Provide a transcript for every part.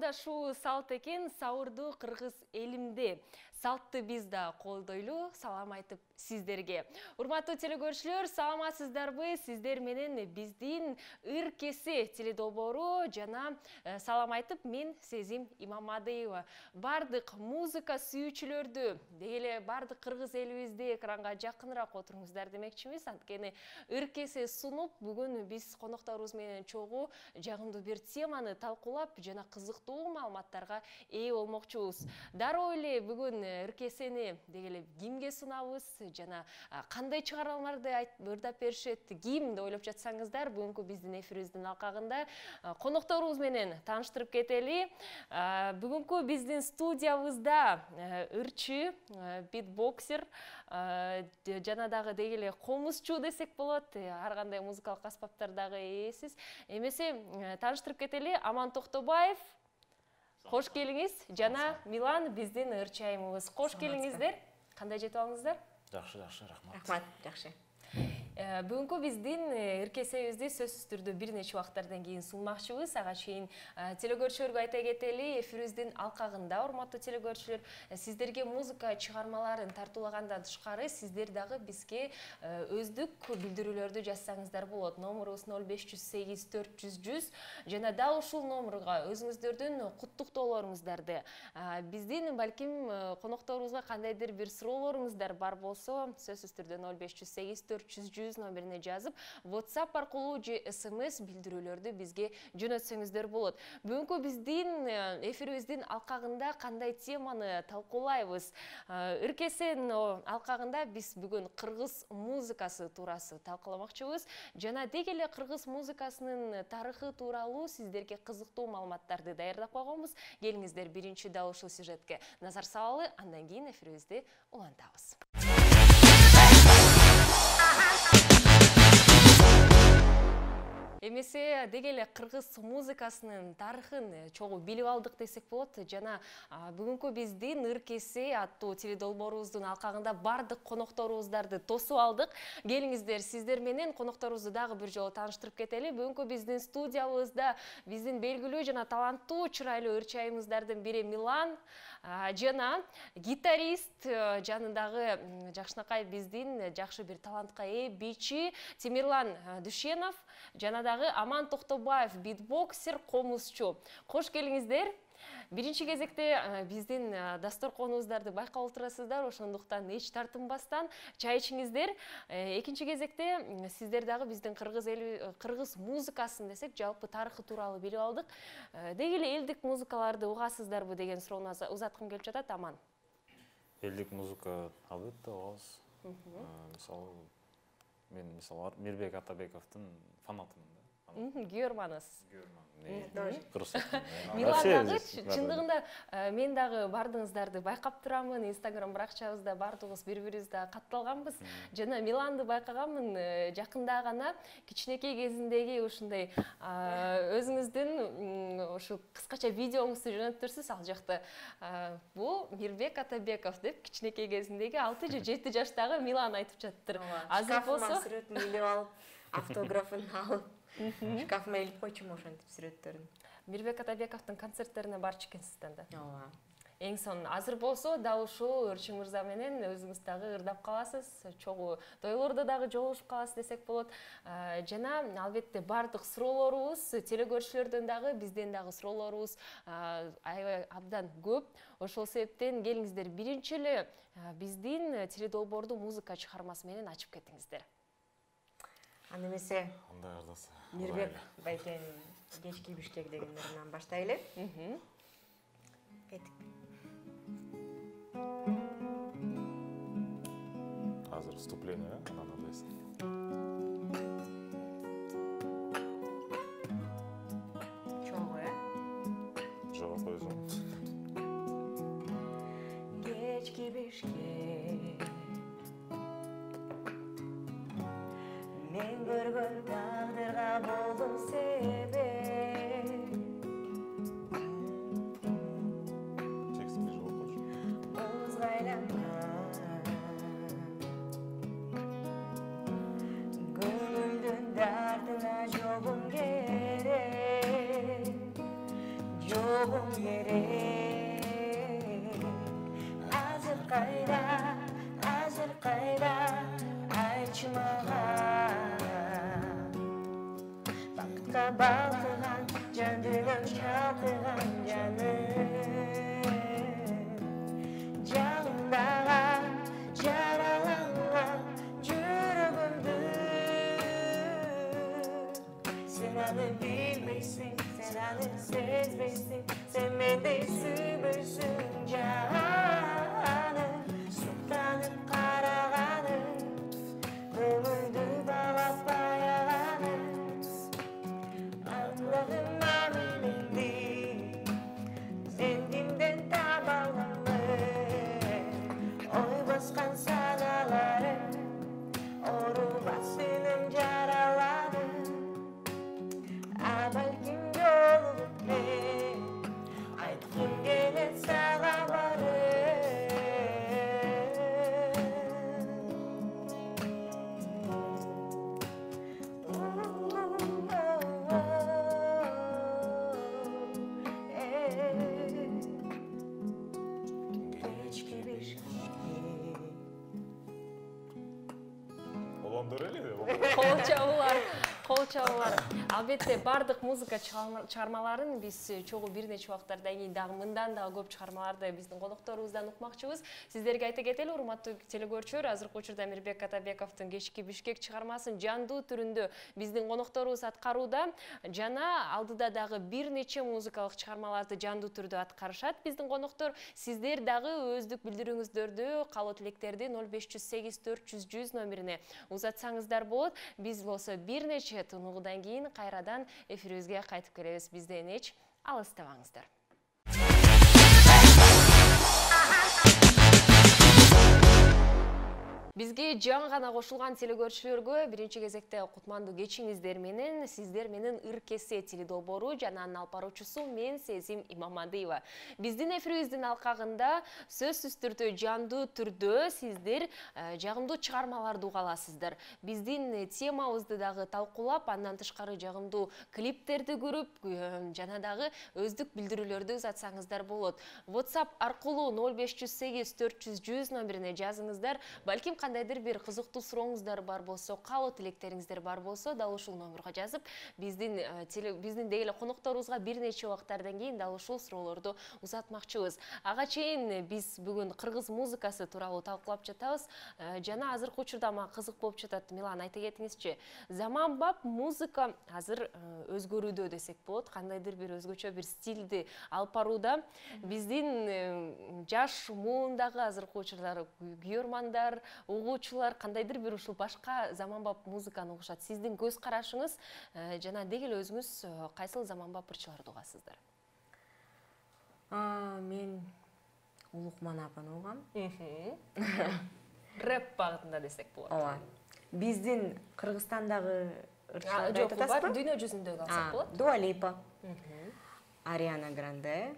да ушул салт экен, сауырду кыргыз элимде. Салтты биз да колдойлу, салам айтып сиздерге. Урматтуу телекөрүүчүлөр, саламатсыздарбы? Сиздер менен биздин Ыркесе теледолбоору жана салам айтып мен Сезим Имамадыева. Бардык музыка сүйүүчүлөрдү, дегеле бардык кыргыз элибизди экранга жакыныраак отуруңуздар демекчимиз. Анткени Ыркесе сунуп, бүгүн биз конокторубуз менен чогуу жагымдуу бир теманы талкуулап жана кызыктуу маалыматтарга ээ болмокчубуз. Дароо эле бүгүн Ыркесени дегеле кимге сунабыз жана кандай чыгармаларды ырдап беришет, ким деп ойлоп жатсаңыздар, бүгүнкү биздин эфирибиздин алкагында конокторубуз менен тааныштырып кетели. Бүгүнкү биздин студиябызда ырчы, битбоксер жана дагы дегеле комузчу десек болот, ар кандай музыкалык аспаптардагы ээсиз. Эмесе тааныштырып кетели, Аман Токтобаев. Кош келиңиз. Жана Милан биздин ырчы айымыбыз. Кош келиңиздер. Кандай жетип алыңыздар? Жакшы, рахмат. Рахмат, жакшы. Бүгүнкү биздин Ыркесебизди сөзсүз түрдө бир нече убактардан кийин сунмакчыбыз. Ага чейин телекөрүүчүлөргө айта кетели, эфирибиздин алкагында, урматтуу телекөрүүчүлөр, сиздерге музыка чыгармаларын тартуулагандан тышкары сиздер дагы бизге өздүк билдирүүлөрдү жазсаңыздар болот. Номерубуз 0508 400 100 жана дал ушул номерга өзүңүздөрдүн куттуктоолоруңуздарды, биздин балким конокторубузга кандайдыр бир суроолоруңуздар бар болсо, сөзсүз түрдө 0508 400 100 номерине жазып, WhatsApp аркылуу же SMS билдирүүлөрдү бизге жөнөтсөңүздөр болот. Бүгүнкү биздин эфирибиздин алкагында кандай теманы талкуулайбыз? Ыркесен алкагында биз бүгүн кыргыз музыкасы туурасы талкууламакчыбыз жана дегеле кыргыз музыкасынын тарыхы тууралуу сиздерге кызыктуу маалыматтарды даярдап койгонбуз. Келиңиздер, биринчи дал ушул сюжетке назар салалы, андан кийин эфирибизди улантабыз. Эмесе дегеле кыргыз музыкасынын тарыхын чогуу билип алдык десек болот. Жана бүгүнкү биздин Ыркесе аттуу теледолбоорубуздун алкагында бардык конокторубуздарды тосуп алдык. Келиңиздер, сиздер менен конокторубузду дагы бир жолу тааныштырып кетели. Бүгүнкү биздин студиябызда биздин белгилүү жана таланттуу чырайлуу ырчы айымыздардын бири Милан жана гитарист, жанындагы жакшынакай биздин жакшы бир талантка ээ бийчи Темирлан Дүйшенов жана дагы Аман Токтобаев, битбоксер, комузчу. Кош келиңиздер. Биринчи кезекте биздин дасторконубуздарды байкап отурасыздар, ошондуктан эч тартынбастан чай ичиңиздер. Экинчи кезекте сиздер дагы биздин кыргыз музыкасын десек, жалпы тарыхы тууралуу билип алдык. Дегеле элдик музыкаларды угасыздарбы деген суроону узаткым келип жатат, Аман. Элдик музыка албетте угабыз. Мисалы, мен Мирбек Атабековдун фанатымын да. Күйөрманысыз. Милан дагы чындыгында мен дагы бардыгыңыздарды байкап турамын. Инстаграм баракчабызда бардыгыбыз бири-бирибизди катталганбыз. Жана Миланды байкаганмын жакында гана, кичинекей кезиндеги ушундай өзүңүздүн ушу кыскача видеоңузду жөнөттүрсүз. Ал жакта бул Мирбек Атабеков деп кичинекей кезиндеги 6 же 7 жаштагы Милан айтып жатыптыр. Азыр болсо сүрөтүн илип алып, автографын алып, шкафыма илип койчумун ошентип сүрөттөрүн. Мирбек Атабековдун концерттерине барчу экенсиз да. Ооба. Эң сонун азыр болсо дал ушул ырчы мырза менен өзүңүз дагы ырдап каласыз, чогуу тойлордо дагы жолугушуп каласыз десек болот. Жана албетте бардык суроолорубуз, телекөрүүчүлөрдөн дагы, бизден дагы суроолорубуз аябай абдан көп. Ошол себептен келиңиздер, биринчи эле биздин теледолбоорду музыка чыгармасы менен ачып кетиңиздер. Аны эмесе Андай ырдаса. Мирбек байкенин кечки Бишкек дегендеринен баштайлы. Кетик. Азыр вступление, анан ырдайсың. Чогуу, Жок, өзүң. Кечки Бишкек мен көргөн тагдырга болдум себеп. Текстине жооп койчу. Музга айланган көңүлдүн дардына жогум керек. болуң керек. Азыр қайда, айтшы маған. Бақытқа балқыған, жандырған, шалқыған жаным. Жанымдаған, жараланған жүрегімді. Sen аны bilmeysin, sen аны sezmeysin, sen mendey sümürsün canım. Sultanım karağanım, ömürdü bağlap ayağanım. Allah'ım aminindi, zengimden tabanımı. Oy baskan sanalarım, oru basınım caraladım. Balkim yolum ne, aytkim gelet sağa Олондар эле де. Кол чабуулар. Албетте бардык музыка чыгармаларын биз чогуу бир нече убактардан кийин дагы мындан дагы көп чыгармаларды биздин конокторубуздан укмакчыбыз. Сиздерге айта кетели, урматтуу телекөрүүчүлөр, азыркы учурда Мирбек Атабековдун Кечки Бишкек чыгармасын жандуу түрүндө биздин конокторубуз аткарууда. Жана алдыда дагы бир нече музыкалык чыгармаларды жандуу түрдө аткарышат биздин коноктор. Сиздер дагы өздүк билдирүүңүздөрдү, каалоо тилектерди 0508 400 100 номерине узатсаңыздар болот. Биз болсо бир нече тунугудан кийин кайрадан эфирибизге кайтып келебиз. Бизден эч алыстабаңыздар. Бизге жаңы гана кошулган телекөрүүчүлөргө биринчи кезекте кутмандуу кечиңиздер менен, сиздер менен Ыркесе теледолбоору жана анын алып баруучусу мен Сезим Имамадыева. Биздин эфирибиздин алкагында сөзсүз түрдө жандуу түрдө сиздер жагымдуу чыгармаларды уга аласыздар. Биздин темабызды дагы талкуулап, андан тышкары жагымдуу клиптерди көрүп, жана дагы өздүк билдирүүлөрдү узатсаңыздар болот. WhatsApp аркылуу 0508 400 100 номерине жазыңыздар. Балким кандайдыр бир кызыктуу сурооңуздар бар болсо, каалоо тилектериңиздер бар болсо, дал ушул номерге жазып, биздин дегеле конокторубузга бир нече убактардан кийин дал ушул суроолорду узатмакчыбыз. Ага чейин биз бүгүн кыргыз музыкасы тууралуу талкуулап жатабыз. Жана азыркы учурда мага кызык болуп жатат. Милан, айта кетиңизчи, заманбап музыка азыр өзгөрүүдө десек болот, кандайдыр бир өзгөчө бир стилди алып барууда. Биздин жаш муундагы азыркы учурда күйөрмандар, угуучулар кандайдыр бир ушул башка заманбап музыканы угушат. Сиздин көз карашыңыз жана дегеле өзүңүз кайсыл заманбап ырчыларды угасыздар? Мен Улукман апаны угам. Рэп багытында десек болот. Ооба. Биздин Кыргызстандагы ырчыларды айтып атасызбы? Дүйнө жүзүндөгү алсак болот. Дуа Липа, Ариана Гранде,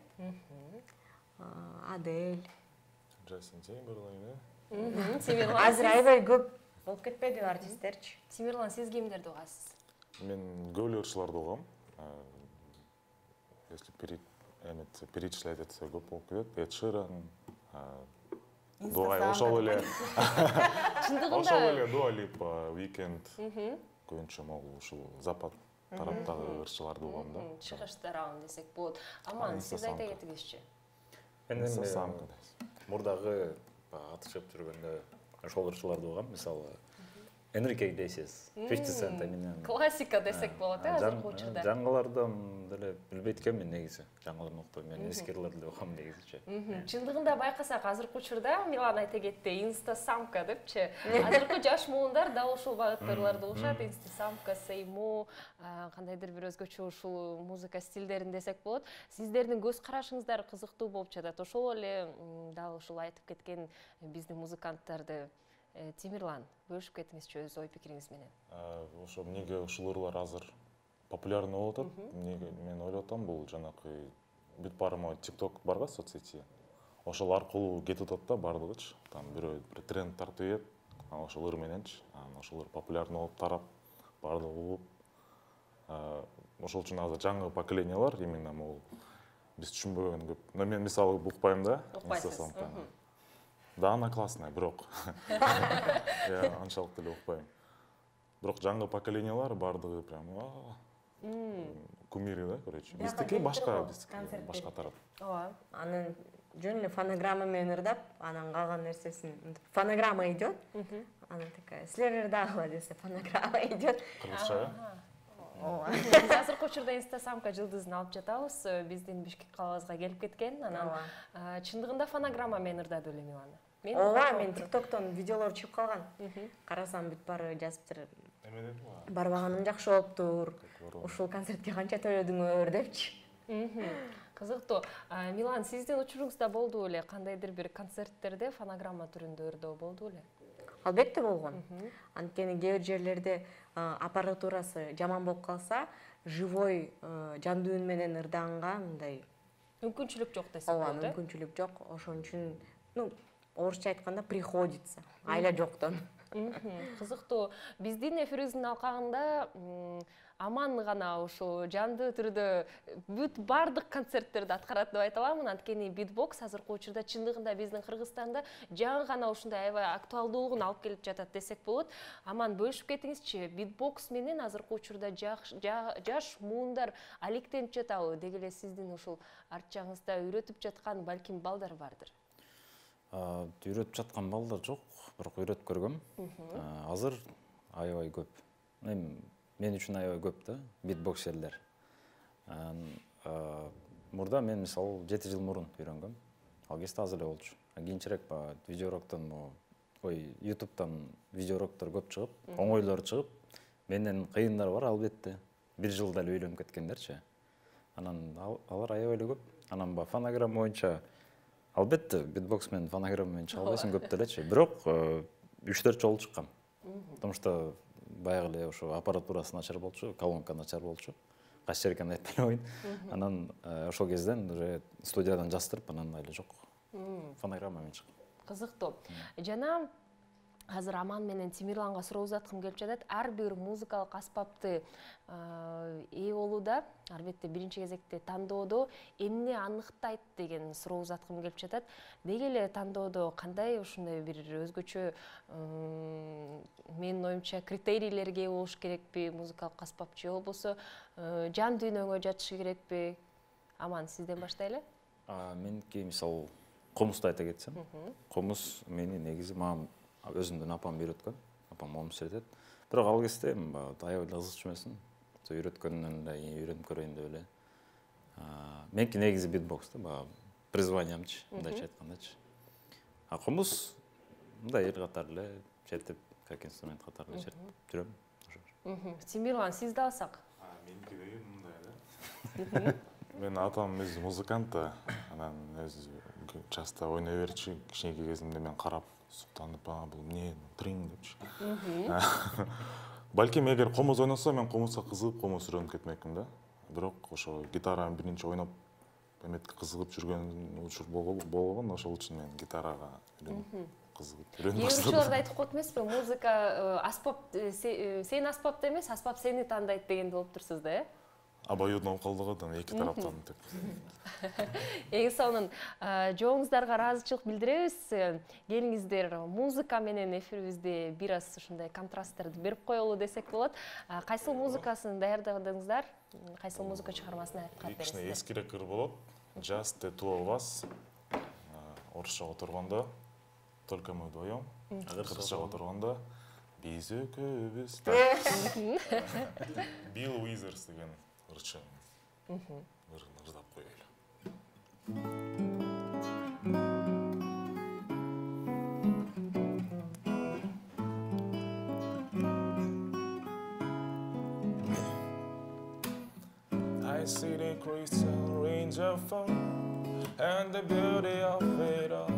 Адель, Джастин Тимберлейн. Азыр аябай көп болуп кетпеди артисттерчи. Тимирлан, сиз кимдерди угасыз? Мен көп ырчыларды угам. Если перечислять это көп болуп кетет. Эд Ширан, ошол эле Дуа Липа, Weekend, көбүнчө могул ушул запад тараптагы ырчыларды угам да. Чыгыш тарабын десек болот. Аман, сиз айта кетиңизчи. Мен мурдагы аты чыгып жүргөндө ошол ырчыларды угам. Мисалы Энрике Иглесиас, 50 Cent менен. Классика десек болот, азыркы учурда. Жаңылардан деле билбейт экенмин негизи. Жаңыларын уктойм, мен эскилерди угам негизичи. Чындыгында байкасак, азыркы учурда Милан айта кетти, инстасамка депчи. Азыркы жаш муундар дал ушул багыттарларды угушат, инстасамка, сеймо, кандайдыр бир өзгөчө ушул музыка стилдерин десек болот. Сиздердин көз карашыңыздар кызыктуу болуп жатат. Ошол эле дал ушул айтып кеткен биздин музыканттарды Тимирлан, бөлүшүп кетиңизчи өз ой пикириңиз менен. Ошо эмнеге ушул ырлар азыр популярный болуп атат? Эмнеге мен ойлоп атам, бул жанакы бүт барымы TikTok барга соцсети. Ошол аркылуу кетип атат да бардыгычы. Там бирөө бир тренд тартып ийет, ошол ыр мененчи. Ошол ыр популярный болуп тарап, бардыгы угуп. Ошол үчүн азыр жаңы поколениялар именно могул биз түшүнбөгөн көп. Но мен мисалы укпайм да. Укпайсыз. Да, она классная, бирок. Я анчалык эле укпайм. Бирок жаңы поколениялар бардыгы прям кумиры да, короче. Биздики башка, башка тарап. Ооба. Анын жөн эле фонограмма менен ырдап, анан калган нерсесин фонограмма идет. Она такая, силер ырдагыла десе, фонограмма идет. Кыргызча, Ооба. Биз азыркы учурда инстасамка жылдызын алып жатабыз. Биздин Бишкек калабыбызга келип кеткен. Анан чындыгында фонограмма менен ырдады беле Милана? Ооба, мен TikToктон видеолор чыгып калган. Карасам бүт баары жазыптыр. Барбаганым жакшы болуптур. Ушул концертке канча төлөдүңөр депчи. Кызыктуу. Милан, сиздин учуруңузда болду эле кандайдыр бир концерттерде фонограмма түрүндө ырдоо болду эле? Албетте болгон. Анткени кээ бир жерлерде аппаратурасы жаман болуп калса, живой жандуу үн менен ырдаганга мындай Мүмкүнчүлүк жок десек ооба, болот. мүмкүнчүлүк жок. Ошон үчүн, орусча айтканда приходится. Айла жоктон. Кызыктуу. Биздин эфирибиздин алкагында Аман гана ушул жандуу түрдө бүт бардык концерттерди аткарат деп айта аламын. Анткени битбокс азыркы учурда чындыгында биздин Кыргызстанда жаңы гана ушундай аябай актуалдуулугун алып келип жатат десек болот. Аман, бөлүшүп кетиңизчи, битбокс менен азыркы учурда жаш муундар алектенип жатабы? Деги эле сиздин ушул арт жагыңызда үйрөтүп жаткан балким балдар бардыр. Үйрөтүп жаткан балдар жок, бирок үйрөтүп көргөм. Азыр аябай көп. Мен үчүн аябай көп да, битбоксерлер. Мурда мен мисалы 7 жыл мурун үйрөнгөм. Ал кезде аз эле болчу. Кийинчерээк видеороктон, YouTube'дан видеороктор көп чыгып, оңойлор чыгып, менден кыйындар бар албетте. 1 жылда эле үйлөнүп кеткендерчи. Анан алар аябай эле көп. Анан фонограмма боюнча албетте битбокс менен фонограмма менен чыга албайсың көп делечи. Бирок 3-4 жолу чыккам. Потому что баягы эле ошо аппаратурасы начар болчу, колонка начар болчу. Кайсы жерге айтпай коеюн. Анан ошол кезден уже студиядан жаздырып, анан эле жок. Фонограмма менен чыктым. Кызыктуу. Жана азыр Аман менен Тимирланга суроо узаткым келип жатат. Ар бир музыкалык аспапты ээ болууда, албетте биринчи кезекте тандоодо эмне аныктайт деген суроо узаткым келип жатат. Деги эле тандоодо кандай ушундай бир өзгөчө менин оюмча критерийлерге ээ болуш керекпи музыкалык аспап же болбосо жан дүйнөңө жатышы керекпи? Аман, сизден баштайлы. Меники мисалы комузду айта кетсем, комуз мени негизи мага өзүмдүн апам үйрөткөн. Апам комуз айтат. Бирок ал кезде аябай эле кызык чүмөсүн. Үйрөткөндөн эле үйрөнүп көрөйүн деп эле. Меники негизи битбокс да, призваниямчы, мындайча айткандачы. Комуз мындай эл катары эле чертип, как инструмент катары эле чертип жүрөм. Тимирлан, сизди алсак? Меники деген мындай да. Мен атам өзү музыкант да, анан өзү часто ойной берчү. Кичинекей кезимде мен карап, суктанып, бул эмне, тринг депчи. Балким эгер комуз ойносо, мен комузга кызыгып, комуз үйрөнүп кетмекмин да. Бирок ошо гитараны биринчи ойноп, эметке кызыгып жүргөн учур болгон, ошол үчүн мен гитарага кызыгып үйрөнүп баштадым. Ээрчилерде айтып коет эмеспи, музыка аспап сенин аспапты эмес, аспап сени тандайт дегенди болуп турсуз да, э? Обоюдно болуп калды го, эки тараптан деп. Эң сонун жооңуздарга ыраазычылык билдиребиз. Келиңиздер, музыка менен эфирибизде бир аз ушундай контрасттерди берип коелу десек болот. Кайсыл музыкасын даярдадыңыздар? Кайсыл музыка чыгармасын айтып бересиздер? Кичине эскирээк ыр болот. Just the two of us. Орусчага тургондо только мы вдвоем. Кыргызчага тургондо биз экөөбүз. Bill Withers деген ырчы. Ырдап коелу. I see the crystal range of foam and the beauty of it all,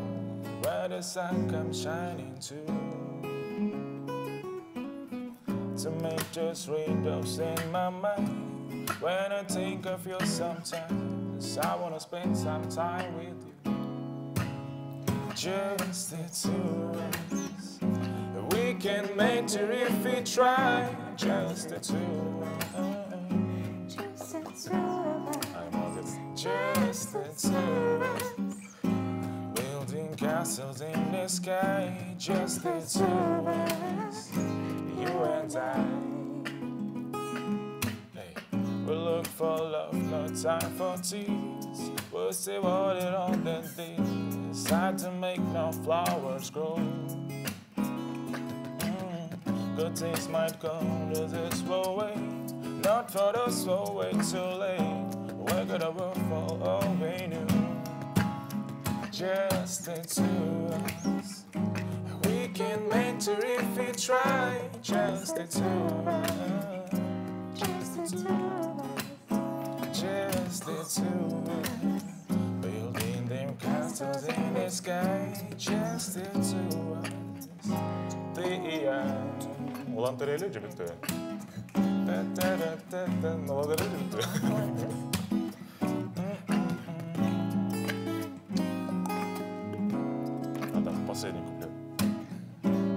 where the sun comes shining too, to make just raindrops in my mind. When I think of you sometimes, I wanna spend some time with you. Just the two of us. We can make it if we try. Just the two of us. Just the two of us. Just the castles in the sky, just the two of us, you and I. Hey, we look for love, no time for tears. We'll see what it all then is. Hard to make no flowers grow. Good things might come to this way, not for us, so way too late. We're gonna work for all we knew. Just the two of us. We can mentor if we try. Just the two of us. Just the two of us. Just the two of us. Building them castles in the sky. Just the two of us. Улан төрелі жібітті. Ноладыры жібітті. Адам, последний куплет.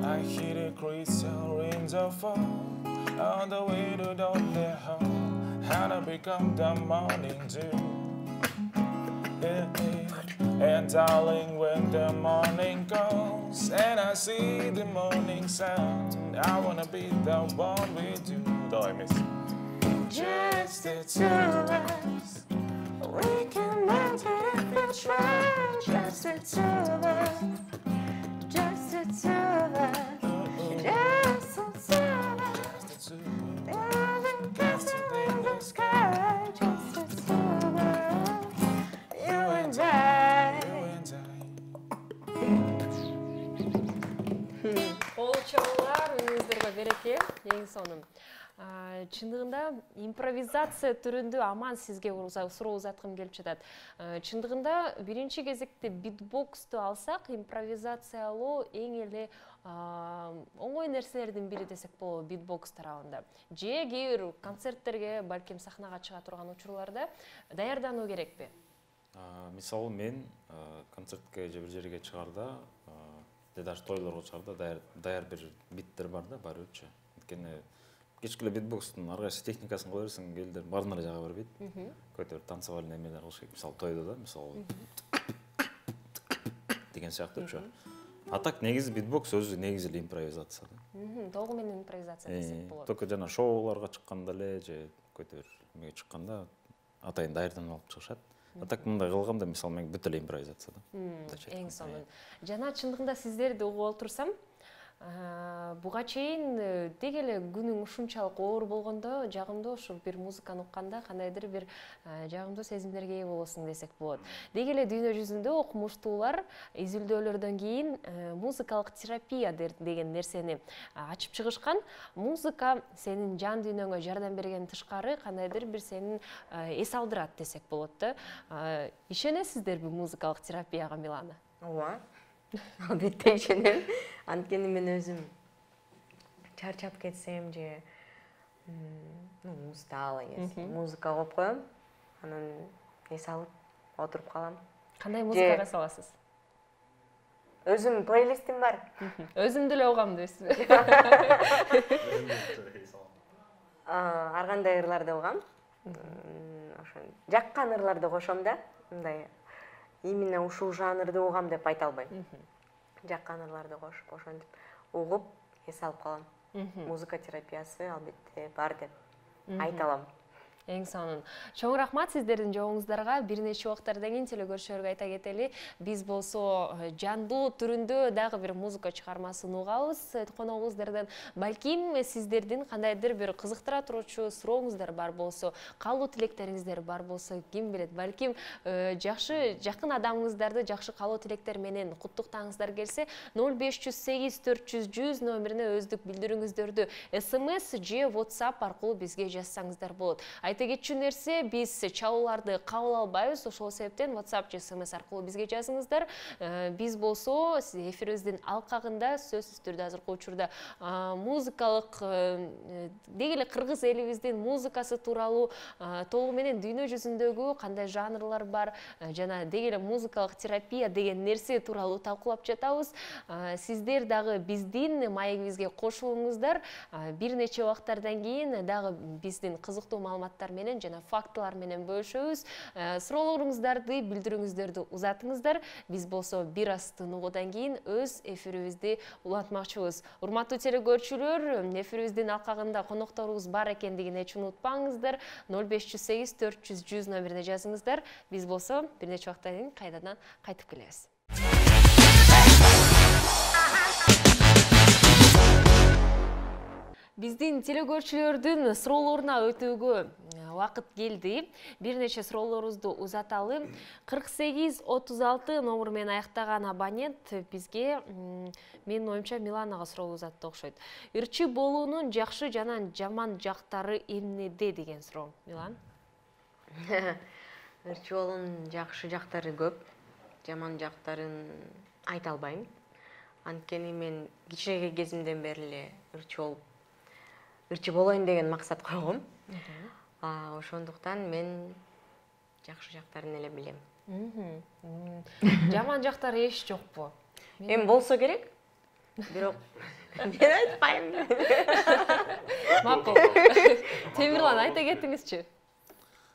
I hear the crystal rains of fall on the way to the home. How to become the morning dew. And darling, when the morning comes and I see the morning sun, I wanna be the one with you. Давай вместе. Just the two of us. We can make it if we try. Just the two of us. Just the two of us. Just the two of us. Just the two of us. Building castles in the sky. Just the two of us. You and I. Кол чабуулар, өзүңүздөргө береке. Эң сонун. Чындыгында импровизация түрүндө аман сизге суроо узаткым келип жатат. Чындыгында биринчи кезекте битбоксту алсак, импровизациялоо эң эле оңой нерселердин бири десек болот битбокс тарабында. Же кээ бир концерттерге, балким сахнага чыга турган учурларда даярдануу керекпи? Мисалы мен концертке же бир жерге чыгарда, даже тойлорго чыгарда даяр бир биттер бар да, бар өчө. Анткени кечке битбокстун ар кайсы техникасын кое берсең, элдер бардына жага бербейт. Көтөр танцевальный эмелер кылыш керек. Мисалы тойдо да, мисалы деген сыяктуучу. А так негизи битбокс өзү негизи эле импровизация да. Толугу менен импровизация десек болот. Только жана шоуларга чыкканда эле же көтөр эмеге чыкканда атайын даярданып алып чыгышат. А так мындай кылганда мисалы мен бүт эле импровизация да. Эң сонун. Жана чындыгында сиздерди угуп отурсам, буга чейин деги эле күнүң ушунчалык оор болгондо, жагымдуу ушул бир музыканы укканда кандайдыр бир жагымдуу сезимдерге ээ болосуң десек болот. Деги эле дүйнө жүзүндө окумуштуулар изилдөөлөрдөн кийин музыкалык терапия деген нерсени ачып чыгышкан. Музыка сенин жан дүйнөңө жардам бергенден тышкары кандайдыр бир сенин эс алдырат десек болот да. Ишенесиздерби музыкалык терапияга, Милана? Ооба. Албетте ишенем. Анткени мен өзүм чарчап кетсем же устала эмес, музыка коюп коем, анан эс алып отуруп калам. Кандай музыкага саласыз? Өзүм плейлистим бар. Өзүмдү эле угам дейсизби? Ар кандай ырларды угам. Ошо жаккан ырларды кошом да. Мындай именно ушул жанрды угам деп айта албайм. Жаккан ырларды кошуп, ошентип угуп, эс алып калам. Музыка терапиясы албетте бар деп айта алам. Эң сонун. Чоң рахмат сиздердин жоогуңуздарга. Бир нече убактардан кийин телекөрүүчүлөргө айта кетели. Биз болсо жандуу түрүндө дагы бир музыка чыгармасын угабыз. Коногубуздардан балким сиздердин кандайдыр бир кызыктыра турчу сурооңуздар бар болсо, каалоо тилектериңиздер бар болсо, ким билет, балким жакшы жакын адамыңыздарды жакшы каалоо тилектер менен куттуктагыңыздар келсе, 0508 400 100 номерине өздүк билдирүүңүздөрдү SMS же WhatsApp аркылуу бизге жазсаңыздар болот. Айта кетчү нерсе, биз чалууларды кабыл албайбыз, ошол себептен WhatsApp же SMS аркылуу бизге жазыңыздар. Биз болсо эфирибиздин алкагында сөзсүз түрдө азыркы учурда музыкалык деги эле кыргыз элибиздин музыкасы тууралуу толугу менен дүйнө жүзүндөгү кандай жанрлар бар жана деги эле музыкалык терапия деген нерсе тууралуу талкуулап жатабыз. Сиздер дагы биздин маегибизге кошулуңуздар. Бир нече убактардан кийин дагы биздин кызыктуу маалыматтар маалыматтар менен жана фактылар менен бөлүшөбүз. Суроолоруңуздарды, билдирүүңүздөрдү узатыңыздар. Биз болсо бир аз тыныгуудан кийин өз эфирибизди улантмакчыбыз. Урматтуу телекөрүүчүлөр, эфирибиздин алкагында конокторубуз бар экендигин эч унутпаңыздар. 0508 400 100 номерине жазыңыздар. Биз болсо бир нече убакыттан кийин кайрадан кайтып келебиз. Биздин телекөрүүчүлөрдүн суроолоруна өтүүгө убакыт келди. Бир нече суроолорубузду узаталы. 4836 номер менен аяктаган абонент бизге менин оюмча Миланага суроо узатты окшойт. Ырчы болуунун жакшы жана жаман жактары эмнеде деген суроо. Милан? Ырчы болуунун жакшы жактары көп, жаман жактарын айта албайм. Анткени мен кичинекей кезимден бери эле ырчы болоюн деген максат койгом. Ошондуктан мен жакшы жактарын эле билем. Жаман жактары эч жокпу? Эми болсо керек. Бирок мен айтпайм. Макул. Темирлан, айта кетиңизчи.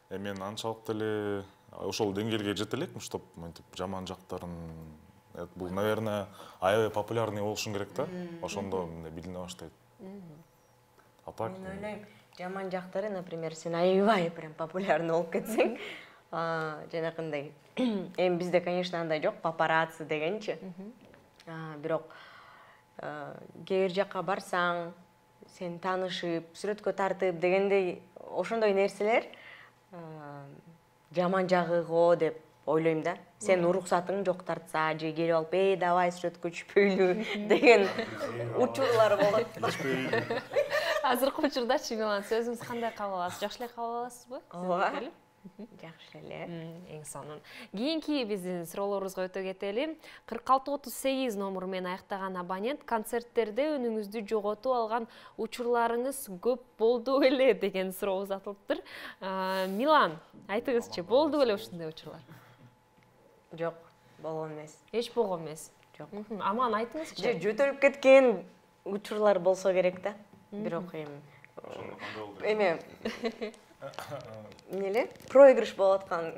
Мен анчалык эле ошол деңгээлге жете элекмин, чтоб мынтип жаман жактарын бул, наверное, аябай популярный болушун керек да. Ошондо мындай билине баштайт. А так Мен ойлойм, жаман жактары, например, сен аябай прям популярный болуп кетсең, жанакындай. Эми бизде, конечно, андай жок, папарацци дегенчи. Бирок кээ бир жакка барсаң, сен таанышып, сүрөткө тартып дегендей ошондой нерселер жаман жагы го деп ойлойм да. Сен уруксатың жок тартса, же келип алып, давай сүрөткө түшпөйлү деген учурлар болот. Азыркы учурдачы Милан, сөзүңүз кандай кабыл аласыз? Жакшы эле кабыл аласызбы? Ооба. Жакшы эле. Эң сонун. Кийинки биздин суроолорубузга өтө кетели. 4638 номер менен аяктаган абонент, концерттерде үнүңүздү жоготуп алган учурларыңыз көп болду беле деген суроо узатылыптыр. Милан, айтыңызчы, болду беле ушундай учурлар? Жок, болгон эмес. Эч болгон эмес. Жок. Аман, айтыңызчы. Же жөтөлүп кеткен учурлар болсо керек да. Бирок эми эмне проигрыш болуп аткан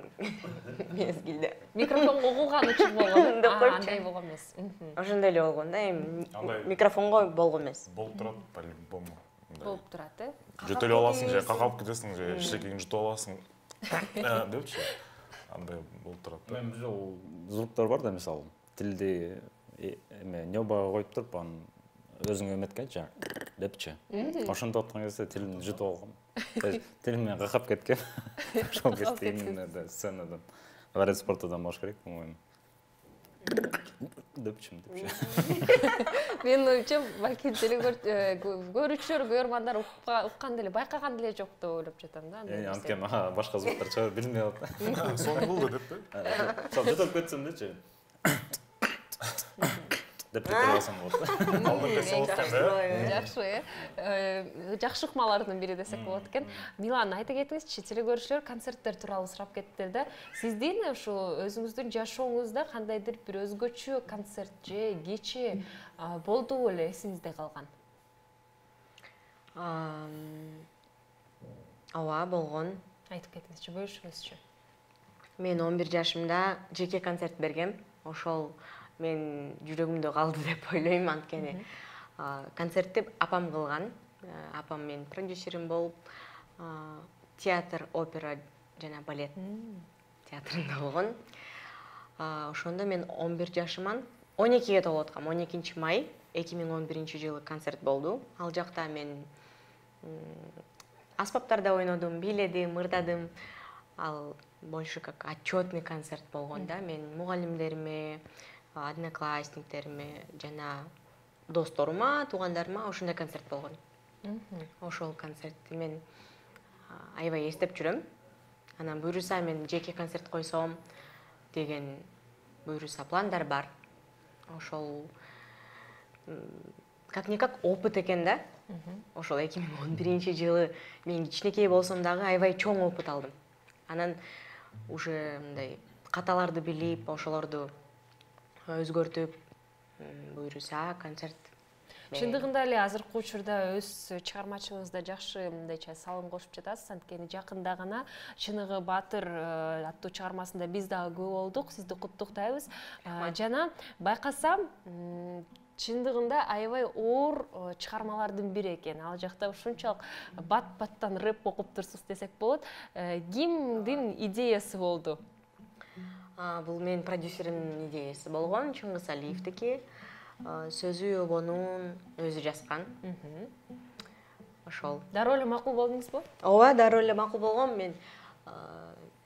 мезгилде. Микрофонго угулган учур болгон. Деп койчу. Андай болгон эмес. Ошондой эле болгон да, эми микрофонго болгон эмес. болуп турат, по-любому. Болуп турат, Жөтөлүп аласың, же какалып кетесиң, же эчтекеңди жутуп аласың. Депчи. Андай болуп турат. Мен бизде ол звуктар бар да, мисалы, тилди эме небага коюп туруп, анан өзүңө эметкенчи депчи. Ошондо аткан кезде тилимди жутуп алгам. Тилимден какап кеткен. Ошол кезде именно да сценадан. Варит спортадан болуш керек, по-моему. Депчи. Менин оюмча, балки көрүүчүлөр, көрөрмандар уккан деле, байкаган деле жок деп ойлоп жатам да. Анткени башка звуктар чыгып билинбей калат. Сону болду деп да? Жутуп кетсем дечи. Деп кетип алсам болот. Жакшы, жакшы ыкмалардын бири десек болот экен. Милан, айта кетиңизчи, телекөрүүчүлөр концерттер тууралуу сурап кетиптир да. Сиздин ушу өзүңүздүн жашооңузда кандайдыр бир өзгөчө концерт же кече болду беле эсиңизде калган? Ооба, болгон. Айтып кетиңизчи, бөлүшүңүзчү. Мен 11 жашымда жеке концерт бергем. Ошол мен жүрөгүмдө калды деп ойлойм, анткени концертти апам кылган. Апам менин продюсерим болуп, театр, опера жана балет театрында болгон. Ошондо мен 11 жашыман 12ге толуп аткам. 12 май 2011 жылы концерт болду. Ал жакта мен аспаптарда ойнодум, бийледим, ырдадым. Ал больше как отчетный концерт болгон да. Мен мугалимдериме, одноклассниктериме жана досторума, туугандарыма ошондой концерт болгон. Ошол концертти мен аябай эстеп жүрөм. Анан буюрса мен жеке концерт койсом деген буюрса пландар бар. Ошол как-никак опыт экен да. Ошол 2011 жылы мен кичинекей болсом дагы аябай чоң опыт алдым. Анан уже мындай каталарды билип, ошолорду өзгөртүп, буюрса концерт. Чындыгында эле азыркы учурда өз чыгармачылыгыңызда жакшы мындайча салым кошуп жатасыз. Анткени жакында гана Чыныгы Баатыр аттуу чыгармасында биз дагы күбө болдук. Сизди куттуктайбыз. Жана байкасам, чындыгында аябай оор чыгармалардын бири экен. Ал жакта ушунчалык бат-баттан рэп окуп турсуз десек болот. Кимдин идеясы болду? Бул менин продюсеримдин идеясы болгон, Чыңгыз Алиевдики. Сөзү обонун өзү жазган. Ошол. Дароо эле макул болдуңузбу? Ооба, дароо эле макул болгон. Мен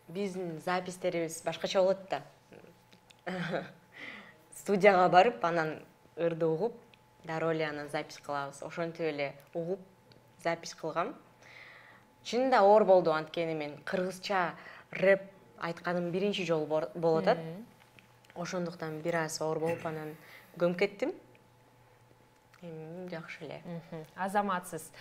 биздин запистерибиз башкача болот да. Студияга барып, анан ырды угуп, дароо эле анан запись кылабыз. Ошентип эле угуп, запись кылгам. Чынында оор болду, анткени мен кыргызча рэп айтканым биринчи жолу болуп атат. Ошондуктан бир аз оор болуп анан көмүп кеттим. Эми жакшы эле. Азаматсыз.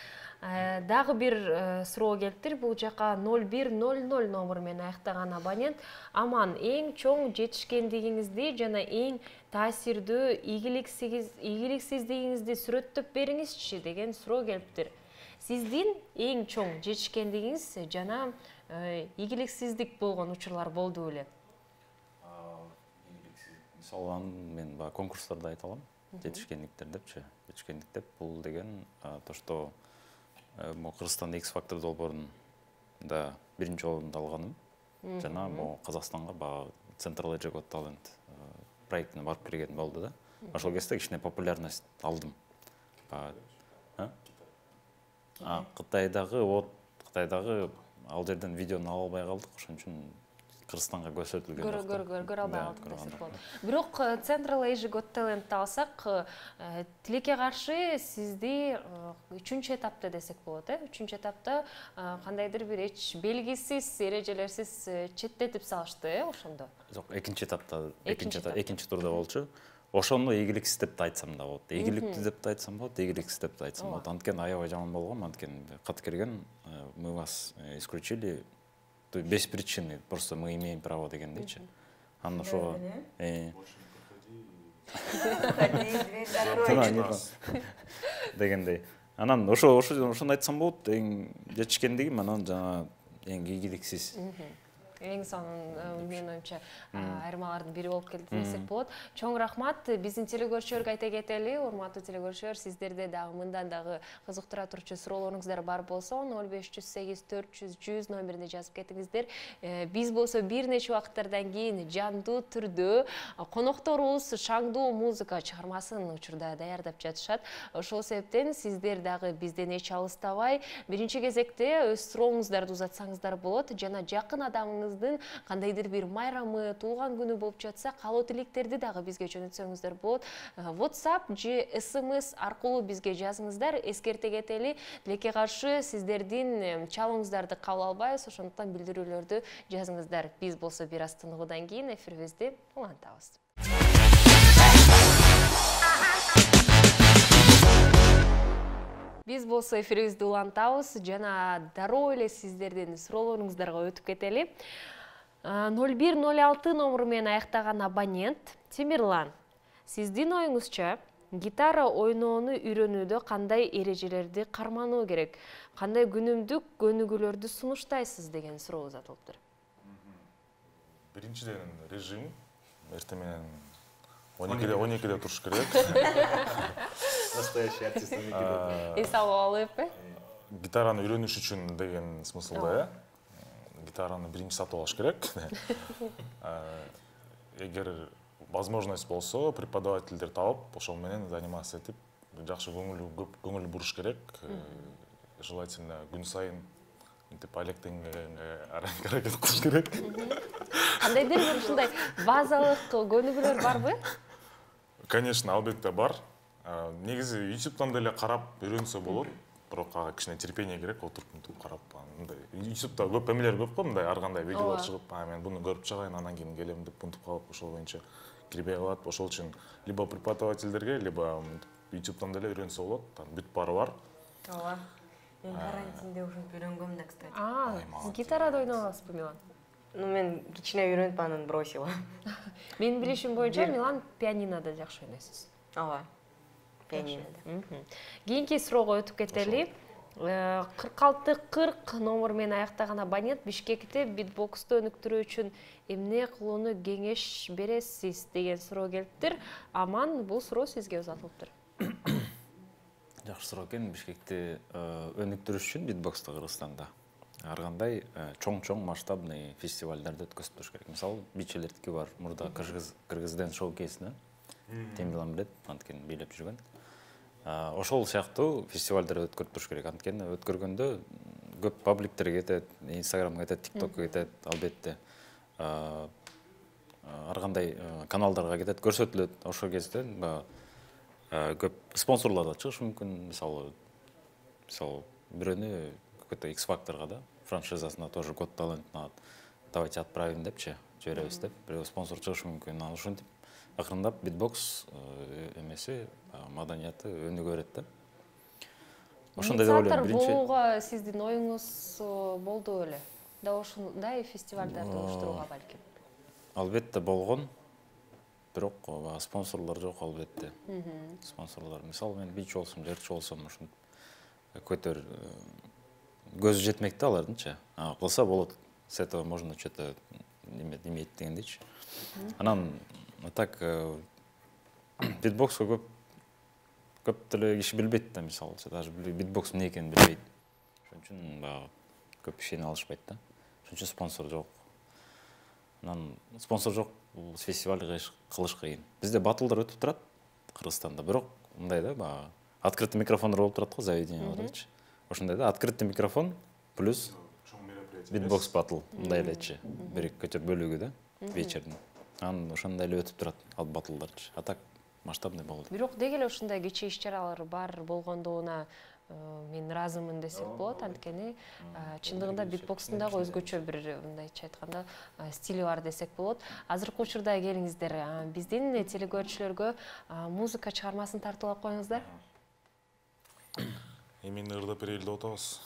Дагы бир суроо келиптир. Бул жака 0100 номер менен аяктаган абонент аман эң чоң жетишкендигиңизди жана эң таасирдүү ийгиликсиздигиңизди сүрөттөп бериңизчи деген суроо келиптир. Сиздин эң чоң жетишкендигиңиз жана ийгиликсиздик болгон учурлар болду беле? Мисалы, мен конкурстарда айта алам. Жетишкендиктер депчи. Жетишкендик деп бул деген то, что Кыргызстанда X Factor долбоорунда биринчи орунду алганым. Жана Казакстанга Central Edge Got Talent проектине барып кирген болду да. Ошол кезде кичине популярность алдым. Кытайдагы ал жерден видеону ала албай калдык, ошон үчүн Кыргызстанга көрсөтүлгөн жок. Көрө албай калдык десек болот. Бирок Central Asia Got Talent'ты алсак, тилекке каршы сизди 3-этапта десек болот, Үчүнчү этапта кандайдыр бир эч белгисиз, эрежелерсиз четтетип салышты, ошондо. Жок, экинчи этапта, экинчи турда болчу. Ошону ийгиликсиз деп айтсам да болот. Ийгиликтүү деп айтсам болот, ийгиликсиз деп айтсам болот. Анткени аябай жаман болгон, анткени кат келген, мы вас исключили без причины, просто мы имеем право дегендейчи. Анан ошого дегендей. Анан ошону айтсам болот, эң жетишкендигим анан жана эң ийгиликсиз. Эң сонун менин оюмча айырмалардын бири болуп келди десек болот. Чоң рахмат. Биздин телекөрүүчүлөргө айта кетели, урматтуу телекөрүүчүлөр, сиздерде дагы мындан дагы кызыктыра турчу суроолоруңуздар бар болсо 0508 400 100 номерине жазып кетиңиздер. Биз болсо бир нече убакыттардан кийин жандуу түрдө конокторубуз шаңдуу музыка чыгармасын учурда даярдап жатышат. Ошол себептен сиздер дагы бизден эч алыстабай, биринчи кезекте өз сурооңуздарды узатсаңыздар болот. Жана жакын адамыңыз кандайдыр бир майрамы, туулган күнү болуп жатса, каалоо тилектерди дагы бизге жөнөтсөңүздөр болот. WhatsApp же SMS аркылуу бизге жазыңыздар. Эскерте кетели, тилекке каршы сиздердин чалууңуздарды кабыл албайбыз, ошондуктан билдирүүлөрдү жазыңыздар. Биз болсо бир аз тыныгуудан кийин эфирибизди улантабыз. Биз болсо эфирибизди улантабыз жана дароо эле сиздердин суроолоруңуздарга өтүп кетели. 0106 номеру менен аяктаган абонент Темирлан. Сиздин оюңузча, гитара ойноону үйрөнүүдө кандай эрежелерди кармануу керек? Кандай күнүмдүк көнүгүүлөрдү сунуштайсыз деген суроо узатылыптыр. Биринчиден режим, эртең менен 12-де туруш керек. Настоящий артист 12-де. Эс алып, Гитараны үйрөнүш үчүн деген смыслда, гитараны биринчи сатып алыш керек. Эгер возможность болсо, преподавательдер табып, ошол менен заниматься этип, жакшы көңүл буруш керек. Желательно күн сайын алектенге аракет кылыш керек. Кандайдыр бир ушундай базалык көнүгүүлөр барбы? Конечно, албетте бар. Негизи YouTube'дан деле карап үйрөнсө болот. Бирок ага кичине терпение керек, отуруп карап. YouTube'да көп эмелер көп го, мындай ар кандай видеолор чыгып, мен буну көрүп чыгайын, анан кийин келем деп мынтип калып, ошол боюнча кирбей калат. Ошол үчүн либо преподавательдерге, либо YouTube'дан деле үйрөнсө болот. Бүт баары бар. Ооба. Мен карантинде ушинтип үйрөнгөм да, кстати. Сиз гитарада ойногосузбу, Милан? Мен кичине үйрөнүп анан бросила. Менин билишим боюнча Милан пианинода жакшы ойнойсуз. Ооба. пианинода. Кийинки суроого өтүп кетели. 4640 номер менен аяктаган абонент Бишкекте битбоксту өнүктүрүү үчүн эмне кылууну кеңеш бересиз деген суроо келиптир. Аман, бул суроо сизге узатылыптыр. Жакшы суроо экен. Бишкекти өнүктүрүш үчүн битбоксту Кыргызстанда ар кандай чоң масштабный фестивалдарды өткөзүп туруш керек. Мисалы, бичелердики бар. Мурда Кыргыз Dance Showcase-ны Темирлан билет, анткени бийлеп жүргөн. Ошол сыяктуу фестивалдар өткөрүп туруш керек. Анткени өткөргөндө көп пабликтер кетет, Instagramга кетет, TikTokко кетет, албетте. Ар кандай каналдарга кетет, көрсөтүлөт. Ошол кезде көп спонсорлор да чыгышы мүмкүн. Мисалы бирөөнү какой-то X-Factorга да, франшизасына тоже Got Talent давайте отправим депчи, жиберебиз деп, бирөө спонсор чыгышы мүмкүн. Ошентип акырындап битбокс эмеси маданияты өнүгө берет да. Ошондой деп ойлойм. Биринчи болууга сиздин оюңуз болду эле. Да ошондой фестивалдарды уюштурууга балким. Албетте болгон, бирок спонсорлор жок албетте. Спонсорлор, мисалы мен бич болсом, жырчы болсом, ушинтип көтөр көзү жетмек да алардынчы. Кылса болот. С этого можно что-то иметь дегендейчи. Анан так битбокску көп деле киши билбейт да, мисалы, даже битбокс эмне экенин билбейт. Ошон үчүн көп ишене алышпайт да. Ошон үчүн спонсор жок. Анан спонсор жок, бул фестивалды кылыш кыйын. Бизде батылдар өтүп турат Кыргызстанда, бирок мындай да, открытый микрофондар болуп турат го, заведение болчу. Ошондой да, открытый микрофон плюс битбокс батл, мындай элечи. Бир көтөр бөлүгү да, вечердин. Анан ошондой эле өтүп турат ал батлдарчы. А так масштабный болду. Бирок деги эле ушундай кичи иш-чаралар бар болгондугуна мен ыраазымын десек болот. Анткени чындыгында битбокстун дагы өзгөчө бир мындайча айтканда стили бар десек болот. Азыркы учурда келиңиздер, биздин телекөрүүчүлөргө музыка чыгармасын тартуулап коюңуздар. Эмне ырдап берели деп атабыз.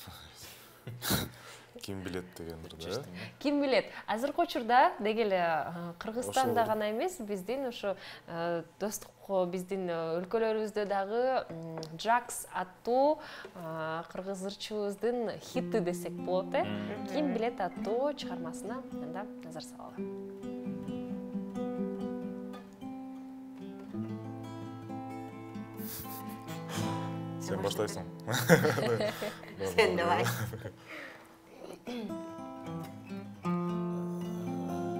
Ким билет дегендер. Ким билет? Азыркы учурда деги эле Кыргызстанда гана эмес, биздин ошо достук биздин өлкөлөрүбүздө дагы Jax аттуу кыргыз ырчыбыздын хити десек болот, Ким билет аттуу чыгармасына анда назар салалы. Сен баштайсың. Сен давай.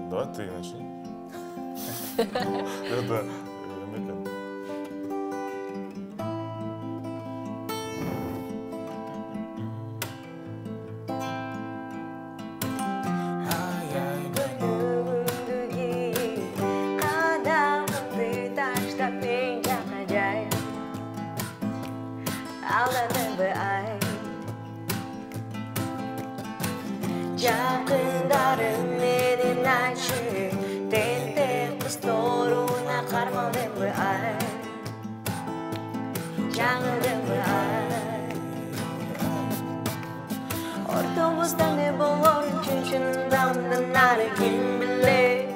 Давай ты начни. Это Жақындарым менен айтшы, тентек қыз торуна қармалдымбы ай. Жаңылдымбы ай. Ортомузда не болорун чынчында мындан ары ким билет.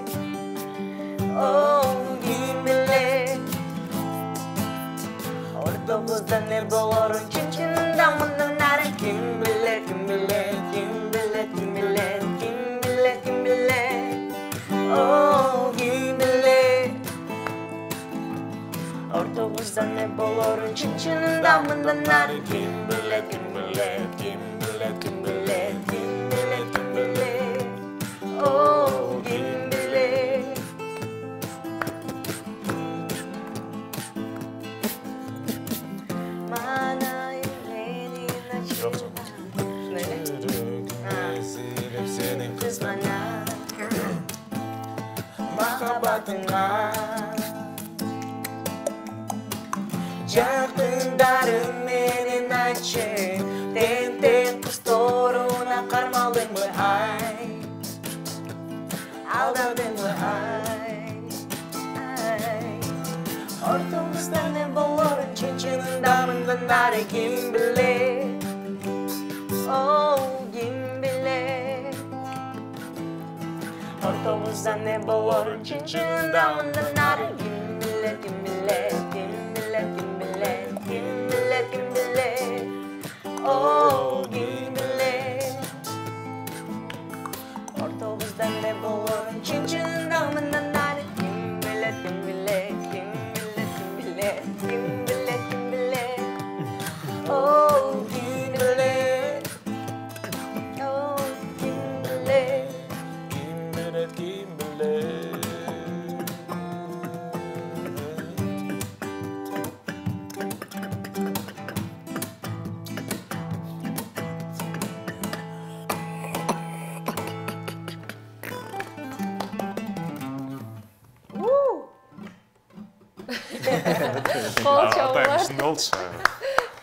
О, ким билет. Ортомузда не болорун чынчында мындан ары ким билет, ким билет, ким билет, ким билет, ким билет, ким билет. Oh, ким билет. Ортомузда не болорун чынчында мындан ары ким билет, ким билет, ким билет, ким билет, ким билет, ким билет. Oh, ким билет. Мана юрени начала. Сенин кызгана махаббатыңа Жақындарым менен айтшы, тентек қыз торуна қармалдыңбы ай. Алдадыңбы ай. Ортомузда не болорун чынчында мындан ары ким билет. О, ким билет. Ортомузда не болорун чынчында мындан ары ким билет, ким билет, ким билет, ким билет. Кол Атайым чабуулар. ішінде болчу.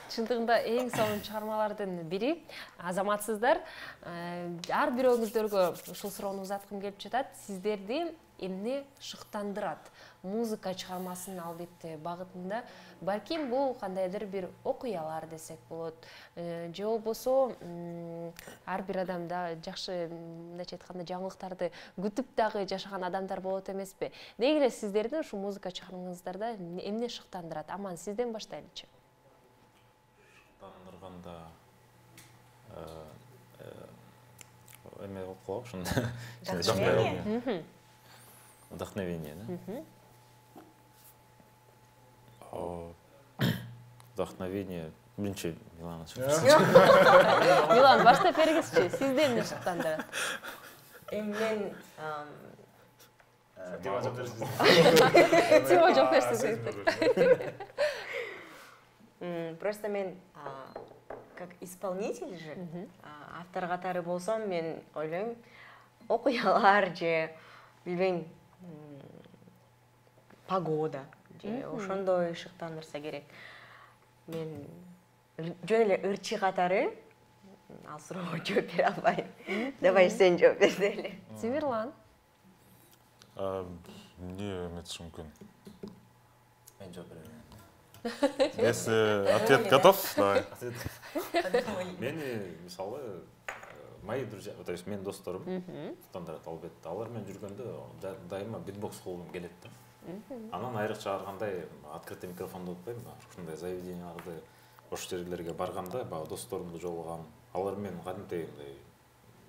Чындыгында эң сонун чыгармалардын бири. Азаматсыздар. Ар бирөөңүздөргө ушул суроону узаткым келип жатат. Сиздерди эмне шыктандырат? Музыка чыгармасынын албетте багытында балким бул кандайдыр бир окуялар десек болот. Же болбосо ар бир адамда жакшы, мындайча айтканда, жаңылыктарды күтүп дагы жашаган адамдар болот эмеспи? Деги эле сиздердин ушул музыка чыгармаңыздарда эмне шыктандырат? Аман, сизден баштайлычы. Шыктандырганда эме болуп калабы ушунда. Вдохновение, да? Вдохновение. Биринчи Милан Милан, баштап бергизчи. Сизди эмне шыктандырат? Мен Тима жооп берсин. Просто мен как исполнитель же, автор катары болсом, мен ойлойм, окуялар же билбейм, погода же ошондой шыктандырса керек. Мен жөн эле ырчы катары ал суроого жооп бере албайм. Давай сен жооп бер дейли. Тимирлан. Эмне эметиш мүмкүн? Мен жооп берем. Если ответ готов, давай. Мени мисалы мои друзья, то есть менин досторум шыктандырат албетте. Алар менен жүргөндө дайыма битбокс кылгым келет да. Анан айрыкча аргандай открытый микрофондо отпойм, ушундай заведенияларды, ош жерлерге барганда, баягы досторумду жолугам, алар менен кадимдей мындай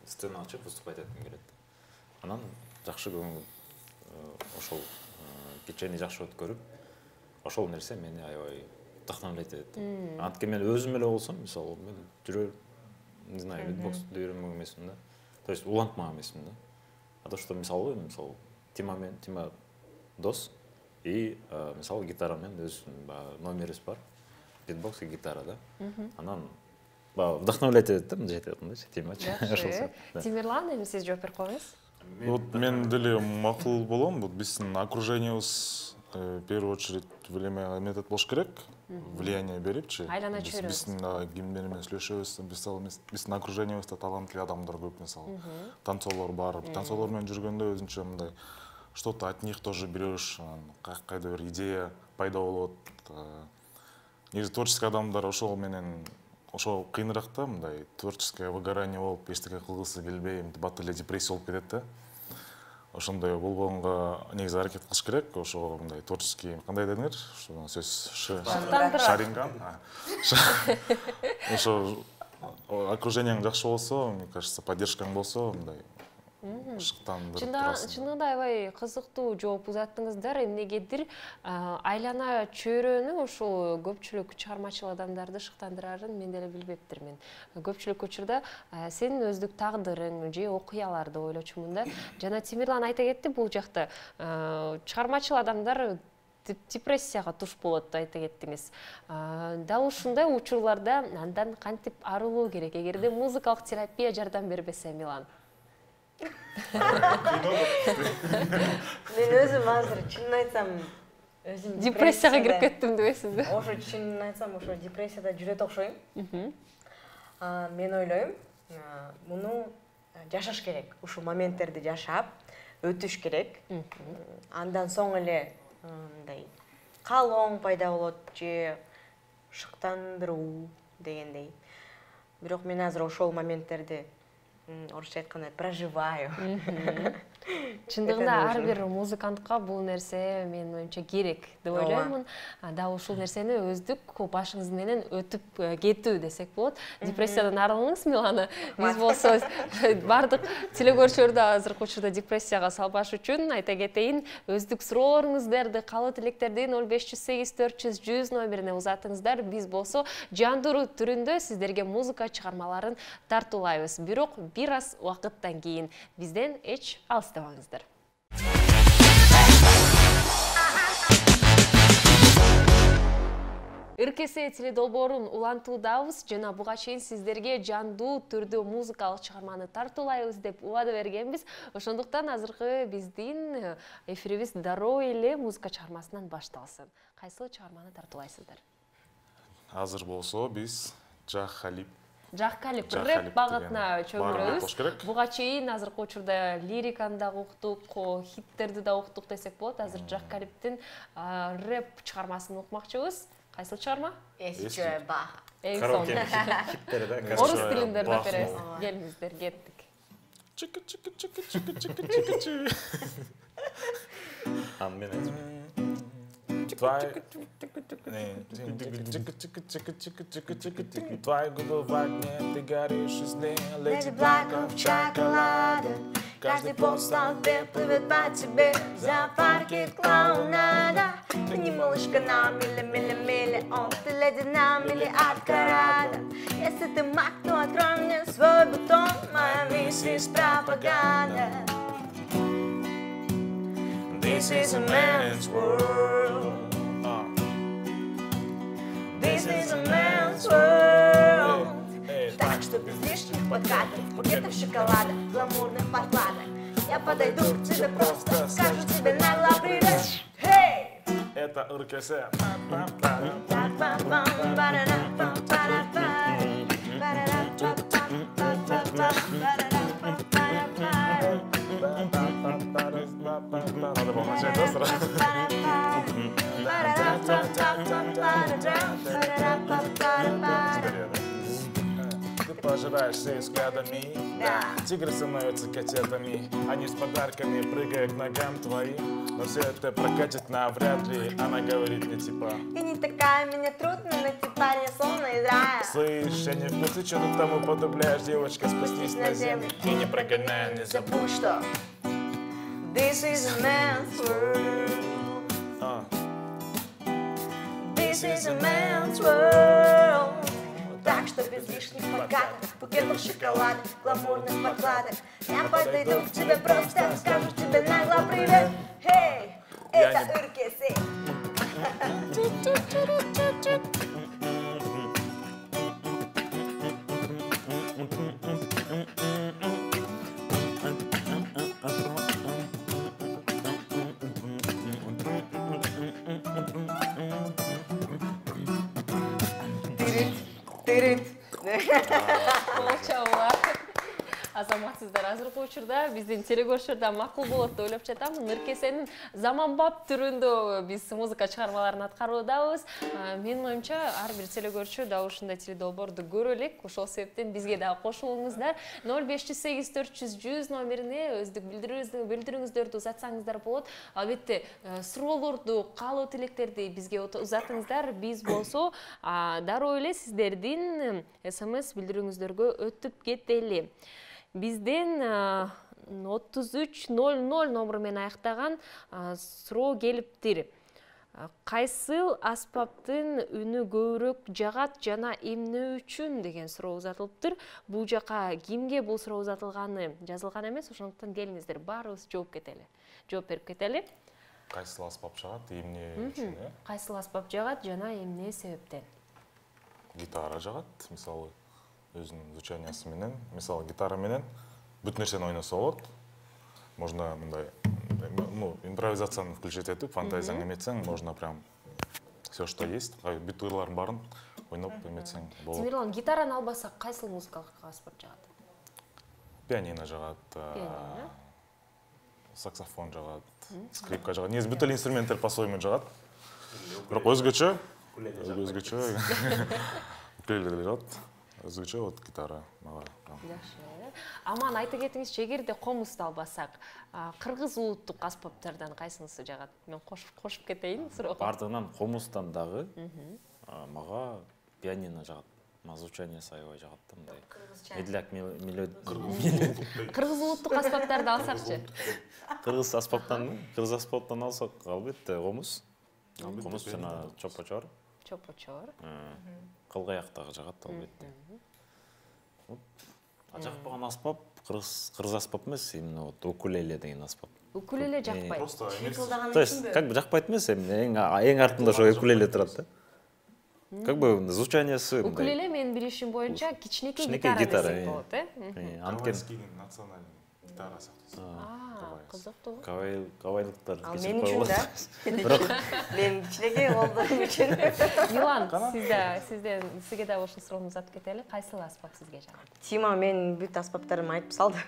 сцена ачып выступать этким келет. Анан жакшы көңүл ошол кечени жакшы өткөрүп, ошол нерсе мени аябай вдохновлять этет. Анткени мен өзүм эле болсом, мисалы, мен жүрөр, не знаю, битбоксту үйрөнмөк эмесмин да. То есть улантмак эмесмин да. А то, что мисалы Тима дос и мисалы гитарамен өзүнүн номерибиз бар. Битбокс и гитара, да. Анан вдохновлять этет да, мындай айтканда, Тимачы. Тимирлан, эми сиз жооп берип коюңуз. Вот мен деле макул болом, вот биздин окружениябыз в первую очередь метод болуш керек, влияние берипчи. Айлана чөйрөбүз. Биздин кимдер менен сүйлөшөбүз, биздин окружениябызда таланттуу адамдар көп, мисалы. Танцорлор бар, танцорлор менен жүргөндө өзүнчө мындай что-то от них тоже берешь, кайда бир идея пайда болот. Негизи творческий адамдар ошол менен ошол кыйыныраак да, мындай творческое выгорание болуп, эчтеке кылгысы келбей, бат эле депрессия болуп кетет да. Ошондой болгонго негизи аракет кылыш керек, ошо мындай творческий, кандай дедиңер? Ошо сөз шаринган. Ошо окружениең жакшы болсо, мне кажется, поддержкаң болсо, мындай шыктандырып турасың. Чындыгында аябай кызыктуу жооп узаттыңыздар. Эмнегедир айлана чөйрөнү ушул көпчүлүк чыгармачыл адамдарды шыктандырарын мен деле билбептирмин. Көпчүлүк учурда сенин өздүк тагдырың же окуяларды ойлочумун да. Жана Тимирлан айта кетти, бул жакта чыгармачыл адамдар депрессияга туш болот айта кеттиңиз. Дал ушундай учурларда андан кантип арылуу керек? Эгерде музыкалык терапия жардам бербесе, Милан? Мен өзүм азыр чынын айтсам, өзүм депрессияга кирип кеттим дебейсиз да? Ошо чынын айтсам, ошо депрессияда жүрөт окшойм. Мен ойлойм, муну жашаш керек. Ушул моменттерди жашап, өтүш керек. Андан соң эле мындай каалооң пайда болот же шыктандыруу дегендей. Бирок мен азыр ошол моменттерди орусча айтканда проживаю. Чындыгында ар бир музыкантка бул нерсе менин оюмча керек деп ойлоймун. Дал ушул нерсени өздүк башыңыз менен өтүп кетүү десек болот. Депрессиядан арылыңыз, Милана. Биз болсо бардык телекөрүүчүлөрдү азыркы учурда депрессияга салбаш үчүн айта кетейин, өздүк суроолоруңуздарды, каалоо тилектерди 0508 400 100 номерине узатыңыздар. Биз болсо жандыруу түрүндө сиздерге музыка чыгармаларын тартуулайбыз. Бирок бир аз убакыттан кийин бизден эч алыстабаңыздар. ыркесе теледолбоорун улантуудабыз жана буга чейин сиздерге жандуу түрдө музыкалык чыгарманы тартуулайбыз деп убада бергенбиз. Ошондуктан азыркы биздин эфирибиз дароо эле музыка чыгармасынан башталсын. Кайсы чыгарманы тартуулайсыздар? Азыр болсо биз Жахалип Жахкалип рэп багытына чөмүрөбүз. Буга чейин азыркы учурда лириканы да уктук, хиттерди да уктук десек болот. Азыр Жахкалиптин рэп чыгармасын укмакчыбыз. Кайсы чыгарма? Эсче бах. Караоке хиттери да. Орус тилинде да беребиз. Келиңиздер, кеттик. чика чика чика чика чика чика чика. Мен айтып. Твои губы в огне, ты горишь из дня, Леди Блэков шоколада. Каждый пост толпе плывет по тебе. В зоопарке клоунада. Ты не малышка на миллион. Ты леди на миллиард карата. Если ты маг, то открой мне свой бутон. Моя миссис пропаганда. This is a man's world. This is a man's world. Так что без лишних плакатов, букетов шоколада, гламурных подкладок. Я подойду к тебе просто, скажу тебе нагло привет. Hey! Это РКС. Надо было начать, да, сразу? Ты пожираешься взглядами, тигры становятся котятами, они с подарками прыгают к ногам твоим, но все это прокатит навряд ли, она говорит мне типа: Ты не такая, меня трудно найти парня, словно из рая. слышь, я не в курсе, что ты там уподобляешь, девочка, спустись на землю и не прогоняй, не забудь. Забудь, что This is a man's world. This is a man's world. Так что без лишних плакатов, букетов шоколада, гламурных подкладок. Я подойду к тебе просто, скажу тебе нагло привет. Hey, это РКС. Азаматсыздар, азыркы учурда биздин телекөрүүчүлөрдө макул болот деп ойлоп жатам. РКСнин заманбап түрүндө биз музыка чыгармаларын аткаруудабыз. Менин оюмча, ар бир телекөрүүчү дагы ушундай теледолбоорду көрө элек. Ошол себептен бизге дагы кошулуңуздар. 0508 400 100 номерине өздүк билдирүүңүздөрдү узатсаңыздар болот. Албетте, суроолорду, каалоо тилектерди бизге узатыңыздар. Биз болсо дароо эле сиздердин СМС билдирүүңүздөргө өтүп кетели. Бизден 3300 номеру менен аяктаган суроо келиптир. Кайсыл аспаптын үнү көбүрөөк жагат жана эмне үчүн деген суроо узатылыптыр. Бул жака кимге бул суроо узатылганы жазылган эмес, ошондуктан келиңиздер баарыбыз жооп берип кетели. Кайсыл аспап жагат, эмне үчүн, э? Кайсыл аспап жагат жана эмне себептен? Гитара жагат, мисалы, өзүнүн звучаниясы менен, мисалы гитара менен бүт нерсени ойносо болот. Можно мындай, импровизацияны включить этип, фантазияңды эметсең, можно прям все, что есть, бүт ырлардын баарын ойноп эметсең болот. Тимирлан, гитараны албасак кайсыл музыкалык аспап жагат? Пианино жагат, саксофон жагат, скрипка жагат. Негизи бүт эле инструменттер по-своему жагат. Бирок өзгөчө укулеле жагат. Өзгөчө вот гитара мага. Жакшы. Аман айта кетиңизчи, эгерде комузду албасак, кыргыз улуттук аспаптардан кайсынысы жагат? Мен кошуп кетейин суроого. Бардыгынан комуздан дагы мага пианино жагат. Звучаниясы аябай жагат да мындай. Медляк мелодия. Кыргыз улуттук аспаптарды алсакчы? Кыргыз аспаптан алсак албетте комуз. Комуз жана чопочор. Кылгаяктагы жагат албетте. Жакпаган аспап кыргыз аспап эмес, именно вот укулеле деген аспап. Укулеле жакпайт. Просто То есть как бы жакпайт эмес, эң артында ошо укулеле турат да. Как бы звучаниясы укулеле менин билишим боюнча кичинекей кичинекей гитара гитара, десек болот, анткени Кавайскийдин национальный гитара сактысы. кызыктуу. кавайлыктар Ал мен үчүн да. Бирок мен кичинекей колдорум үчүн. Милан, сизге да ошол суроону узатып кетели. Кайсыл аспап сизге жагат? Тима мен бүт аспаптарымды айтып салды.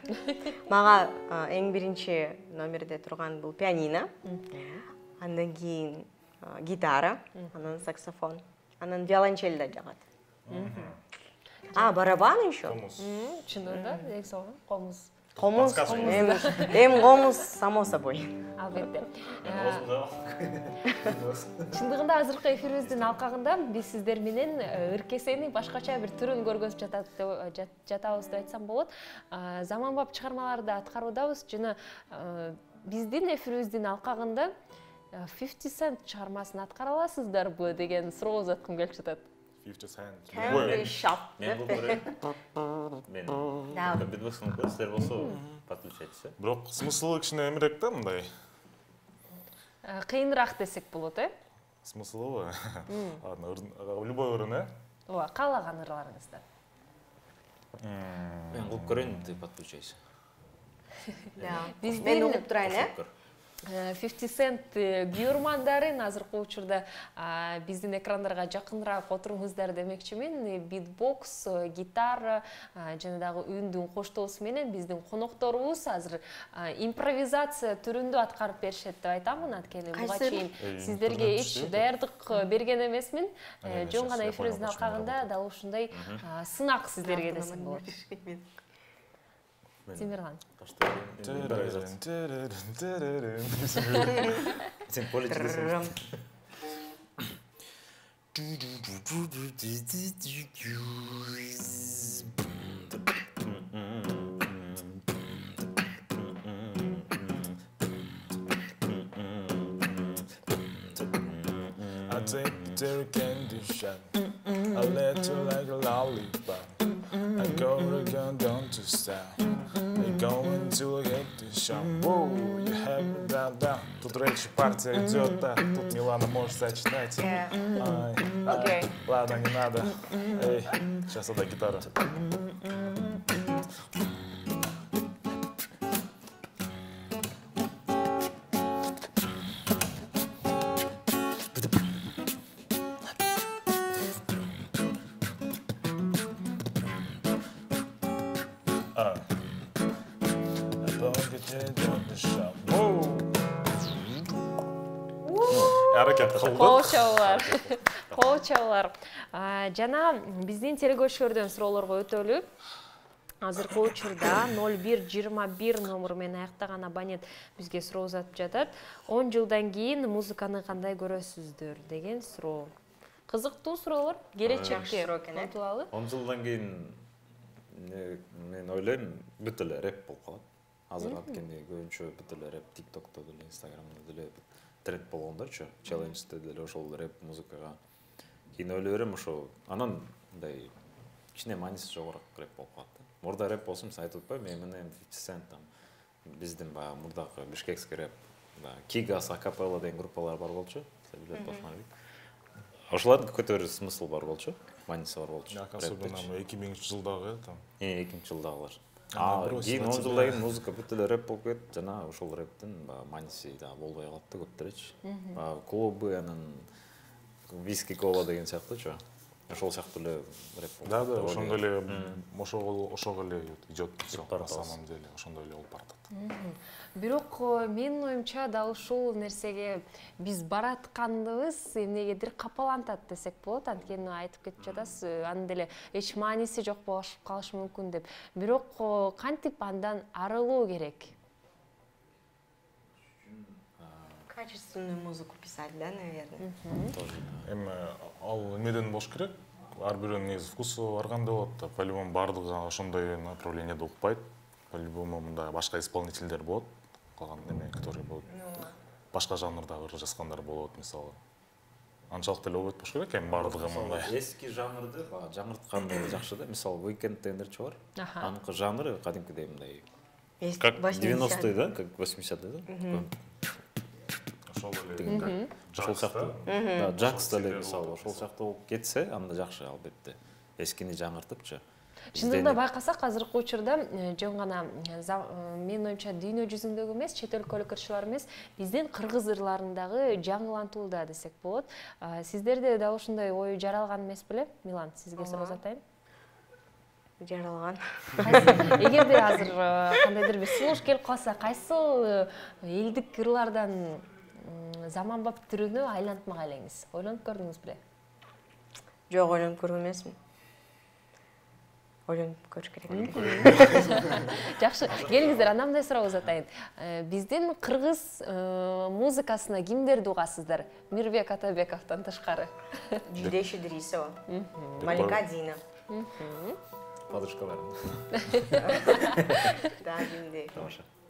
Мага эң биринчи номерде турган бул пианино. Андан кийин гитара, анан саксофон, анан виолончель да жагат. Барабан еще. Чындыгында да, эң сонун комуз. Комуз, эм комуз само собой. Албетте. Чындыгында азыркы эфирибиздин алкагында биз сиздер менен ыркесенин башкача бир түрүн көргөзүп жатабыз деп айтсам болот. Заманбап чыгармаларды аткаруудабыз жана биздин эфирибиздин алкагында 50 Cent чыгармасын аткара аласыздарбы деген суроо узаткым келип жатат. 50 Cent. Candy shop. Мен бул мен битбокстун көрсөтөр болсо подключайтесь. Бирок смыслы кичине эмирээк да мындай. Кыйыныраак десек болот, Смыслыбы? Любой ырын, Ооба, каалаган ырларыңызда. Мен кылып көрөйүн, ты подключайся. Мен угуп турайын, 50 Cent күйөрмандарын азыркы учурда биздин экрандарга жакыныраак отуруңуздар демекчимин. Битбокс, гитара жана дагы үндүн коштоосу менен биздин конокторубуз азыр импровизация түрүндө аткарып беришет деп айтамын. Анткени буга чейин сиздерге эч даярдык берген эмесмин. Жөн гана эфирибиздин алкагында дал ушундай сынак сиздерге десем болот. Тимирлан. Сен полечилесиң. I take you to a candy shop. I let you like a lollipop. I go again, don't you stop. I go until I get the shop. Whoa, you have it down. Тут речь партия идет, да. Тут Милана можешь сочинять. Окей. Ладно, не надо. Эй, сейчас отдай гитару. Аракет кылдык. Кол чабуулар. Жана биздин телекөрүүчүлөрдөн суроолорго өтөлү. Азыркы учурда 0121 номер менен аяктаган абонент бизге суроо узатып жатат. 10 жылдан кийин музыканы кандай көрөсүздөр деген суроо. Кызыктуу суроолор, келечекке умтулалы. 10 жылдан кийин мен ойлойм бүт эле рэп болуп калат. Азыр анткени көбүнчө бүт эле рэп TikTokто деле, Instagramда деле тренд болгондорчу, челленджде деле ошол рэп музыкага. Кийин ойлой берем ошо анан мындай кичине мааниси жогорок рэп болуп калат. Мурда рэп болсун, мен айтып атпайбы, мен менен 50 Cent там биздин баягы мурдакы бишкекский рэп, Кигас, Акапелла деген группалар бар болчу, сен билет болсоңар. Ошолордун көтөрүү смысл бар болчу, мааниси бар болчу. Особенно 2000-жылдагы там. 2000-жылдагылар. Кийин 10 жылдан кийин музыка бүт эле рэп болуп кетти, жана ошол рэптин мааниси да болбой калат да көп делечи. Клубы анан виски кола деген сыяктуучу. Ошол сыяктуу эле рэп болуп. Да, ошондой эле ошого эле идет всё на самом деле, ошондой эле болуп баратат. Бирок менин оюмча дал ушул нерсеге биз баратканыбыз эмнегедир капалантат десек болот. Анткени айтып кетип жатасыз, анын деле эч мааниси жок болуп калышы мүмкүн деп. Бирок кантип андан арылуу керек? Качественную музыку писать, да, наверное. Эми ал эмеден болуш керек. Ар бирөөнүн негизи вкусу бар кандай болот да. По-любому бардыгы ошондой направлениеде укпайт. По-любому мындай башка исполнительдер болот. Калган эме, которые болот. Башка жанрдагы ыр жазгандар болот, мисалы. Анчалык деле болбойт болуш керек, эми бардыгы мындай. Эски жанрды жаңыртканда жакшы да. Мисалы Weekend дегендерчи бар. Аныкы жанры кадимкидей мындай. Как 90-е, да? Как 80-е, да? ошол дегенде. Ошол жакта. Жакс деле мисалы ошол жакта болуп кетсе, анда жакшы албетте. Эскини жаңыртыпчы. Чындыгында байкасак азыркы учурда жөн гана менин оюмча дүйнө жүзүндөгү эмес, чет өлкөлүк ырчылар эмес, биздин кыргыз ырларындагы жаңылантууда десек болот. Сиздерде дал ушундай ой жаралган эмес беле? Милан, сизге суроо атайын. Жаралган. Эгерде азыр кандайдыр бир сулуш келип калса, кайсыл элдик ырлардан заманбап түрүнө айлантмак элеңиз? Ойлонуп көрдүңүз беле? Жок, ойлонуп көргөн эмесмин. Ойлонуп көрүш керек. Жакшы, келиңиздер, анда мындай суроо атайын. Биздин кыргыз музыкасына кимдерди угасыздар? Мирбек Атабековдон тышкары. Жүлдеш Идрисова, Малика Дина. Подружка бар. Да, кимде.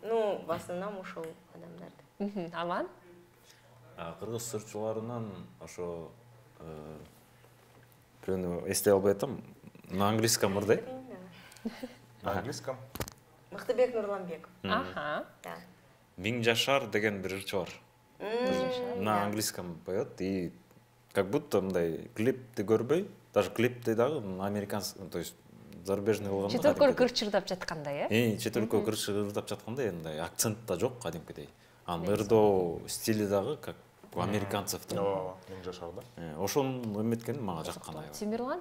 Ну, в основном ушул адамдарды. Аман? Кыргыз ырчыларынан ошо бирөөнү эстей албай атам. На английском ырдай. На английском? Мыктыбек Нурланбек. Аха. Да. Миң жашар деген бир ырчы бар. На английском поет и как будто мындай клипти көрбөй, даже клипти дагы американский, то есть зарубежный кылганда. Чет өлкөлүк ырчырдап жаткандай, Чет өлкөлүк ырчырдап жаткандай, мындай акцент да жок кадимкидей. Анын ырдоо стили дагы как у американцевдин. Миң жашар да. Ошонун эметкени мага жаккан аябай. Тимирлан?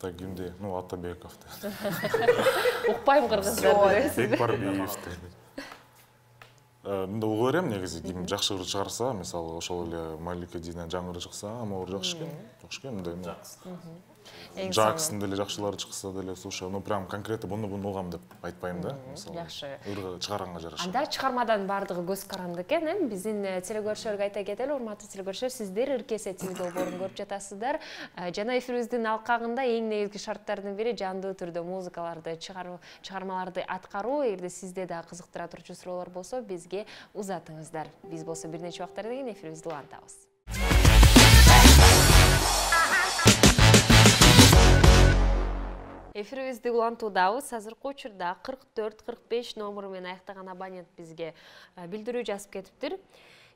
Так, кимде? Ну, Атабеков. Укпайм кыргыздар. Бекбарбиевди. Мында угуп берем негизи, ким жакшы ыры чыгарса, мисалы ошол эле Малика Дина жаңы ыры чыкса, амор жакшы экен. Жакшы экен мындай. Жакстын деле жакшылары чыкса деле, слушай, ну прям конкретно буну угам деп айтпайм да, мисалы. Жакшы. Ыры чыгаранга жараша. Анда чыгармадан бардыгы көз каранды экен, биздин телекөрүүчүлөргө айта кетели, урматтуу телекөрүүчүлөр, сиздер Ыркесе ТВ долбоорун көрүп жатасыздар. Жана эфирибиздин алкагында эң негизги шарттардын бири жандуу түрдө музыкаларды чыгармаларды аткаруу. Эгерде сизде да кызыктыра турчу суроолор болсо, бизге узатыңыздар. Биз болсо бир нече убакыттан кийин эфирибизди улантабыз. Эфирибизди улантуудабыз. Азыркы учурда 44-45 номеру менен аяктаган абонент бизге билдирүү жазып кетиптир.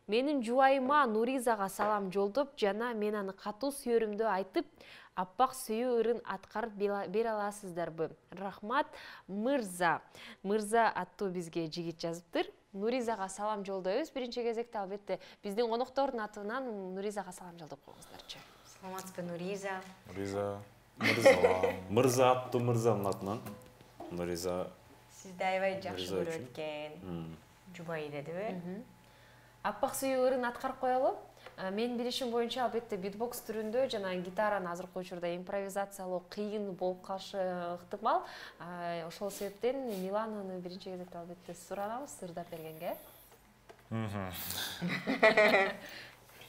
Менин жубайыма Нуризага салам жолдоп, жана мен аны катуу сүйөрүмдү айтып, аппак сүйүү ырын аткарып бере аласыздарбы? Рахмат, Мырза. Мырза аттуу бизге жигит жазыптыр. Нуризага салам жолдойбуз. Биринчи кезекте албетте биздин коноктордун атынан Нуризага салам жолдоп койгуңуздарчы. Саламатсызбы, Нуриза. Нуриза. Мырза аттуу Мырзанын атынан. Нуриза. Сизди аябай жакшы көрөт экен. Жубайы дедиби? Аппак сүйүү ырын аткарып коелу. Мен билишим боюнча албетте битбокс түрүндө жана гитараны азыркы учурда импровизациялоо кыйын болуп калышы ыктымал. Ошол себептен Милананы биринчи кезекте албетте суранабыз ырдап бергенге.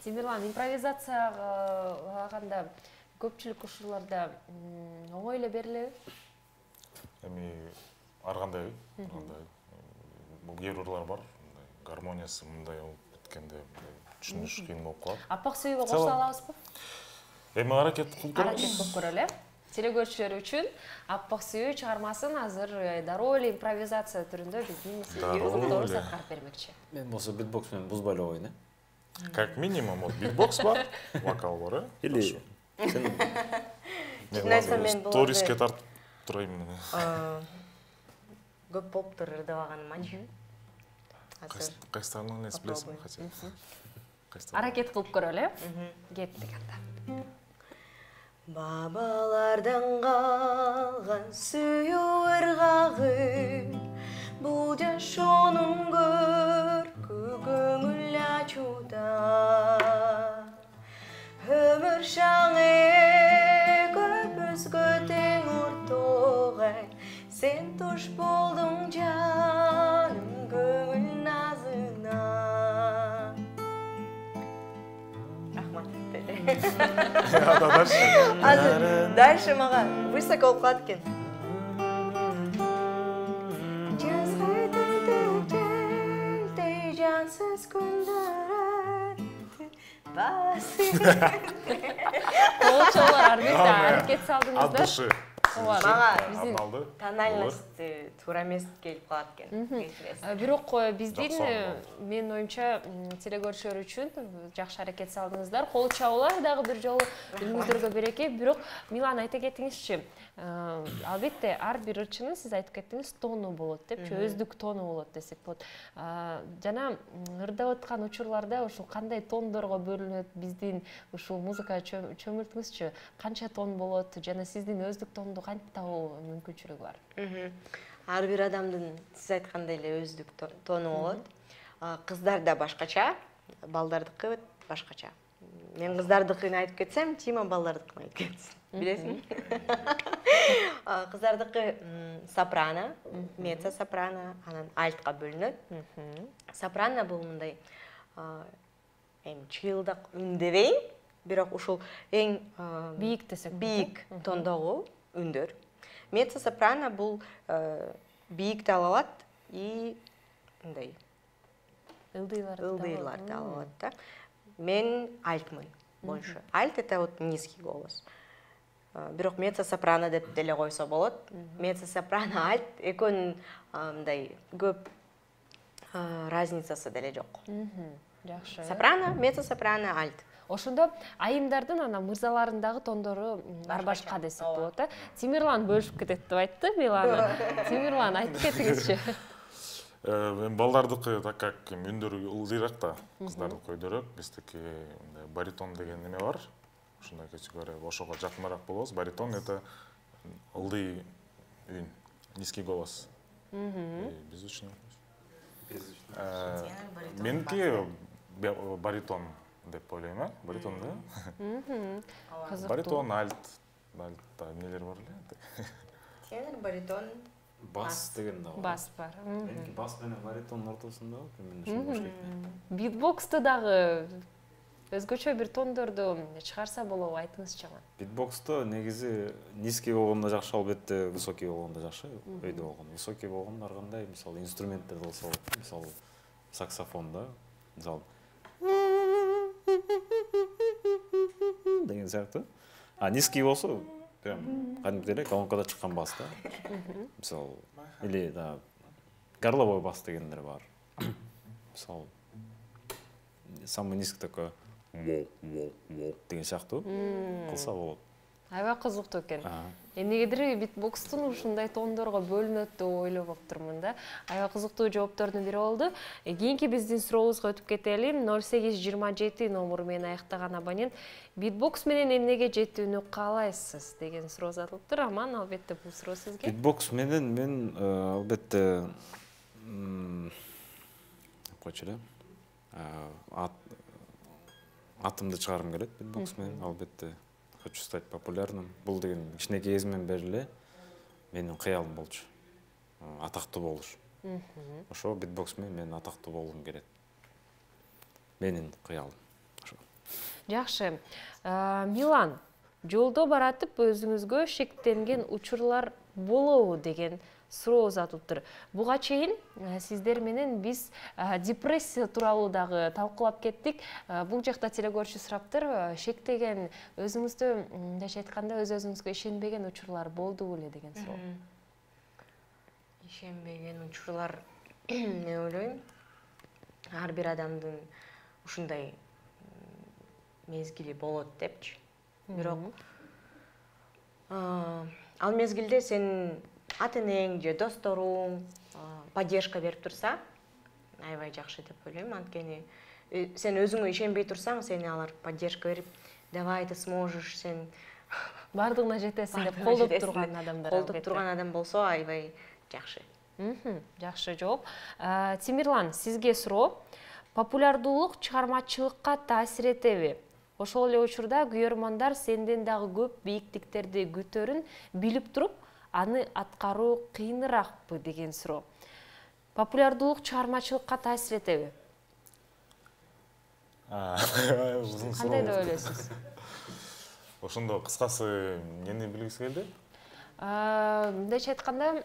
Тимирлан, импровизацияга лаганда көпчүлүк ушуларда оңой эле берилеби? Эми ар кандай, бул кээ бир ырлар бар, гармониясы мындай болуп кеткенде түшүнүш кыйын болуп калат. Аппак сүйүүгө кошула алабызбы? Эми аракет кылып көрөбүз. Аракет кылып көрөлү. Телекөрүүчүлөр үчүн Аппак сүйүү чыгармасын азыр дароо эле импровизация түрүндө биздин конокторубуз аткарып бермекчи. Мен болсо битбокс менен бузбай эле коеюн, Как минимум, вот битбокс бар, вокал бар, Или мен сториске тартып турайм. Көп болуптур ырдабаганымачы. Кайсыларын элес билесиң хотя. Аракет кылып көрөлү. Кеттик анда. Бабалардан калган сүйүү ыргагы, бул жашоонун көркү көңүл ачууда. Өмүр шаңы көпүзгө тең ортогай, сен туш болдуң жаным көңүл назына. Рахмат. Азыр дальше мага высоко болуп калат экен. Жазгы түндүктей жансыз күндөр Болчолор арбетте аракет салдыңыздар. От души. мага арналды. тональности туура эмес келип калат экен. Кечиресиз. Бирок биздин Жакшы менин оюмча телекөрүүчүлөр үчүн жакшы аракет салдыңыздар. Кол чабуулар дагы бир жолу өзүңүздөргө береке. Бирок Милан айта кетиңизчи, албетте ар бир ырчынын сиз айтып кеттиңиз тону болот депчи, өздүк тону болот десек болот. Жана ырдап аткан учурларда ушул кандай тондорго бөлүнөт, биздин ушул музыкага чөмүлтүңүзчү, канча тон болот жана сиздин өздүк тонду кантип табуу мүмкүнчүлүгү бар? Ар бир адамдын сиз айткандай эле өздүк тону болот. Кыздарда башкача, балдардыкы башкача. Мен кыздардыкын айтып кетсем, Тима балдардыкын айтып кетсин. Билесиңби? Кыздардыкы сопрано, меццо сопрано, анан альтка бөлүнөт. Сопрано бул мындай эми чыйылдак үн дебейин, бирок ушул эң Бийик десек. бийик тондогу үндөр. Меццо сопрано бул бийик да ала алат и мындай ылдыйларды ала алат да. Мен альтмын больше. Альт это вот низкий голос. Бирок меццо сопрано деп деле койсо болот. Меццо сопрано альт экөөнүн мындай көп разницасы деле жок. Жакшы. Сопрано, меццо сопрано, альт. Ошондо айымдардын ана мырзаларындагы тондору ар башка десек болот да. Тимирлан бөлүшүп кетет деп айтты Миланы. Тимирлан айтып кетиңизчи. Мен балдардыкы так как үндөрү ылдыйраак да, кыздардыкы көйдөрөөк, биздики баритон деген неме бар. Ушундай категория, ошого жакыныраак болобуз. Баритон это ылдый үн, низкий голос. Биз үчүн. Меники баритон деп ойлойм, баритон да. Баритон, альт, эмнелер бар эле. Тенор, баритон, бас деген да бар. Бас бар. Меники бас менен баритондун ортосунда, мен ушуну баштайм. Битбоксту дагы өзгөчө бир тондорду чыгарса болобу, айтыңызчы ага. Битбоксто негизи низкий болгондо жакшы, албетте высокий болгондо жакшы, өйдө болгондо. Высокий болгондо ар кандай, мисалы инструменттер болсо, мисалы саксофонда, мисалы деген сыяктуу. А низкий болсо, прям кадимки эле колонкада чыккан бас да. Мисалы, или да горловой бас дегендер бар. Мисалы, самый низкий такой деген сыяктуу кылса болот. Аябай кызыктуу экен. Эмнегедир битбокстун ушундай тондорго бөлүнөт деп ойлоп аптырмын да. Аябай кызыктуу жооптордун бири болду. Кийинки биздин сурообузга өтүп кетели. 0827 номуру менен аяктаган абонент битбокс менен эмнеге жетүүнү каалайсыз деген суроо жазылыптыр. Аман, албетте бул суроо сизге. Битбокс менен мен албетте койчу эле атымды чыгарым келет битбокс менен, албетте. Хочу стать популярным. Бул деген кичинекей кезимден бери эле менин кыялым болчу. Атактуу болуш. Ошо битбокс менен мен атактуу болгум келет. Менин кыялым. Ошо. Жакшы. Милан, жолдо баратып өзүңүзгө шектенген учурлар болобу деген суроо uzatылыптыр. Буга чейин сиздер менен биз депрессия тууралуу дагы талкуулап кеттик. Бул жакта телекөрүүчү сураптыр, шектеген өзүңүздү мындайча айтканда өзүңүзгө ишенбеген учурлар болдубу эле деген суроо. Ишенбеген учурлар мен ойлойм, ар бир адамдын ушундай мезгили болот депчи. Бирок ал мезгилде сен ата-энең же досторуң поддержка берип турса, аябай жакшы деп ойлойм. Анткени сен өзүңө ишенбей турсаң, сени алар поддержка берип, давай ты сможешь, сен бардыгына жетесиң деп колдоп турган адамдар. Колдоп турган адам болсо аябай жакшы. Жакшы жооп. Тимирлан, сизге суроо. Популярдуулук чыгармачылыкка таасир этеби? Ошол эле учурда күйөрмандар сенден дагы көп бийиктиктерди күтөрүн билип туруп, аны аткаруу кыйыныраакпы деген суроо. Популярдуулук чыгармачылыкка таасир этеби? Кандай деп ойлойсуз? Ошондо кыскасы эмнени билгиңиз келди? Мындайча айтканда,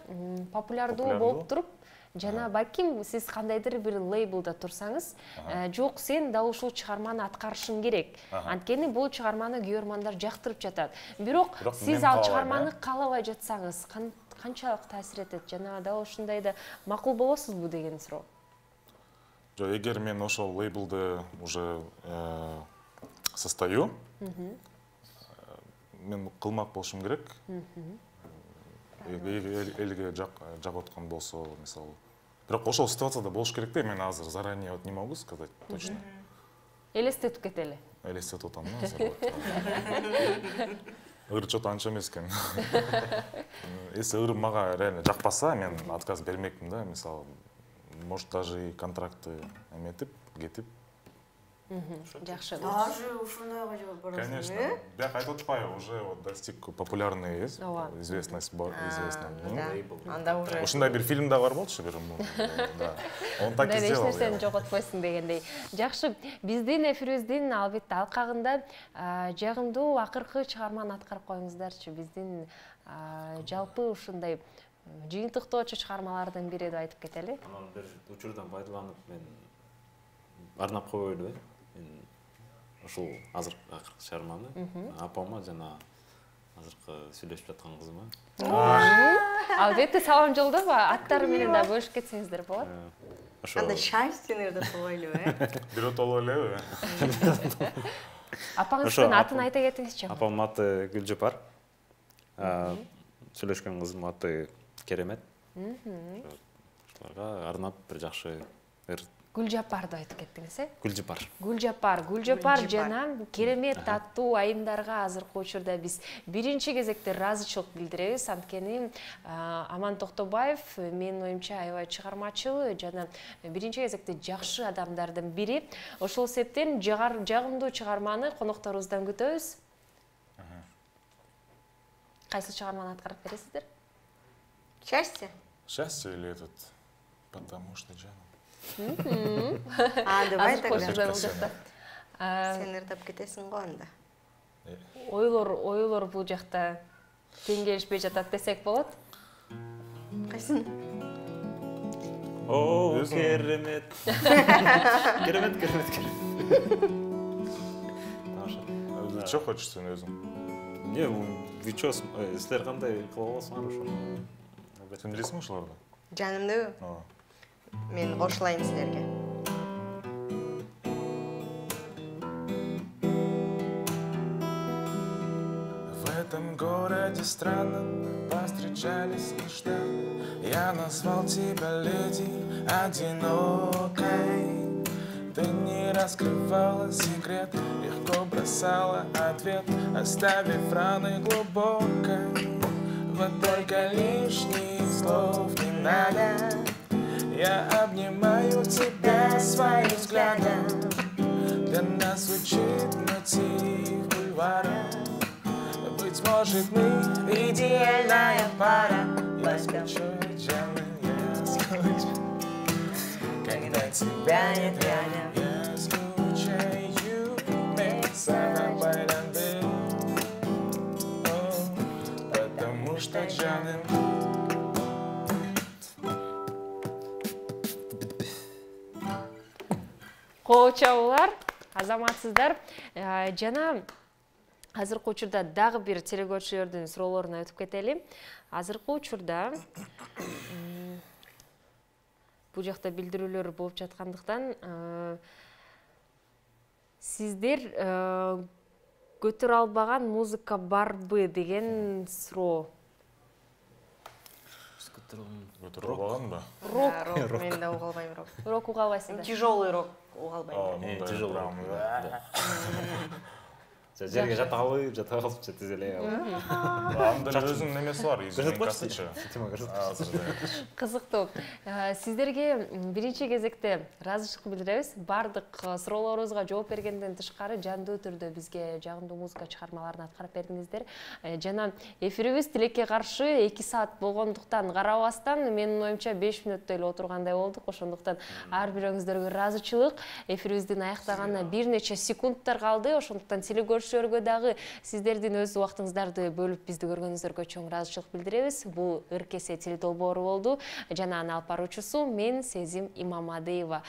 популярдуу болуп туруп, жана балким сиз кандайдыр бир лейблда турсаңыз, жок, сен дал ушул чыгарманы аткарышың керек. Анткени бул чыгарманы көрөрмандар жактырып жатат. Бирок сиз ал чыгарманы каалабай жатсаңыз, канчалык таасир этет? Жана дал ушундайда макул болосузбу деген суроо. Жок, эгер мен ошол лейблде уже состою, мен кылмак болушум керек. Элге жагып аткан болсо, мисалы. Бирок ошол ситуацияда болуш керек да, мен азыр заранее не могу сказать точно. Элестетип кетели. Элестетип атам да азыр. Ыр чото анча эмес экен. Эси ыр мага реально жакпаса, мен отказ бермекмин да, мисалы. Может даже и контрактты эметип, кетип. Жакшы. Даже ушундайга жооп барасың. Конечно. Бияк айтып атпайбы, уже вот достиг популярный, известность бар, известный. Анда уже. Ушундай бир фильм да бар болчу, бир. Да. Он так и сделал. Эч нерсени жоготпойсуң дегендей. Жакшы, биздин эфирибиздин албетте алкагында жагымдуу акыркы чыгарманы аткарып коюңуздарчы. Биздин жалпы ушундай жыйынтыктоочу чыгармалардын бири деп айтып кетели. Анан бир учурдан пайдаланып мен арнап коелу. Мен ушул азыркы акыркы чыгарманы апама жана азыркы сүйлөшүп жаткан кызыма. Албетте салам жолдоп, аттары менен да бөлүшүп кетсеңиздер болот. Анда счастье деп коелу, Бирөө толуп элеби? Апаңыздын атын айта кетиңизчи. Апамдын аты Гүлжапар. Сүйлөшкөн кызым аты Керемет. Ошолорго арнап бир жакшы Гүлжапар деп айтып кеттиңиз, Гүлжапар. Гүлжапар жана Керемет аттуу айымдарга азыркы учурда биз биринчи кезекте ыраазычылык билдиребиз. Анткени Аман Токтобаев менин оюмча аябай чыгармачыл жана биринчи кезекте жакшы адамдардын бири. Ошол себептен жагымдуу чыгарманы конокторубуздан күтөбүз. Кайсы чыгарманы аткарып бересиздер? Счастье? Счастье или этот? Потому что жаным. Давай тогда. Сен ырдап кетесиң го анда. Ойлор бул жакта тең келишпей жатат десек болот. Кайсын? О, керемет. Керемет. Что хочешь сен өзүң? Не, вы чё, силер кандай кыла аласыңар ошону? Сен билесиңби ошолорду? Жанымды мен кошулайын силерге. В этом городе странном повстречались лишь там. Я назвал тебя леди одинокой. Ты не раскрывала секрет, легко бросала ответ, оставив раны глубокой. Вот только лишних слов не надо. Я обнимаю тебя своим взглядом. Для нас звучит мотив бульвара. Быть может, мы идеальная пара. Я скучаю, я скучаю, когда тебя нет рядом. Я скучаю, месяца байранды, потому что жаным. Коочаулар, азаматсыздар, жана азыркы учурда дагы бир телекөрүүчүлөрдүн суроолоруна өтүп кетели. Азыркы учурда бул жакта билдирүүлөр болуп жаткандыктан сиздер көтөрө албаган музыка барбы деген суроо. Көтөрө албаганбы? Рок, мен да уга албайм рок. Рок уга албайсыңдар. Тяжелый рок уга албайм. Тяжелый. Жерге жата калып тез эле. Анда өзүнүн немеси бар, изюминкасычы. Кызыктуу. Сиздерге биринчи кезекте ыраазычылык билдиребиз. Бардык суроолорубузга жооп бергенден тышкары жандуу түрдө бизге жагымдуу музыка чыгармаларын аткарып бердиңиздер. Жана эфирибиз тилекке каршы 2 саат болгондуктан карабастан менин оюмча 5 мүнөттө эле отургандай болдук. Ошондуктан ар бирөөңүздөргө ыраазычылык. Эфирибиздин аяктаганына бир нече секундтар калды. Ошондуктан телекөрүүчүлөр көрүүчүлөргө дагы сиздердин өз убактыңыздарды бөлүп бизди көргөнүңүздөргө чоң ыраазычылык билдиребиз. Бул ыркесе тил долбоору болду. Жана аны алып баруучусу мен Сезим Имамадыева.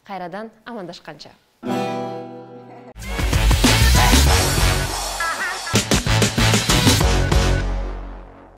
Кайрадан амандашканча.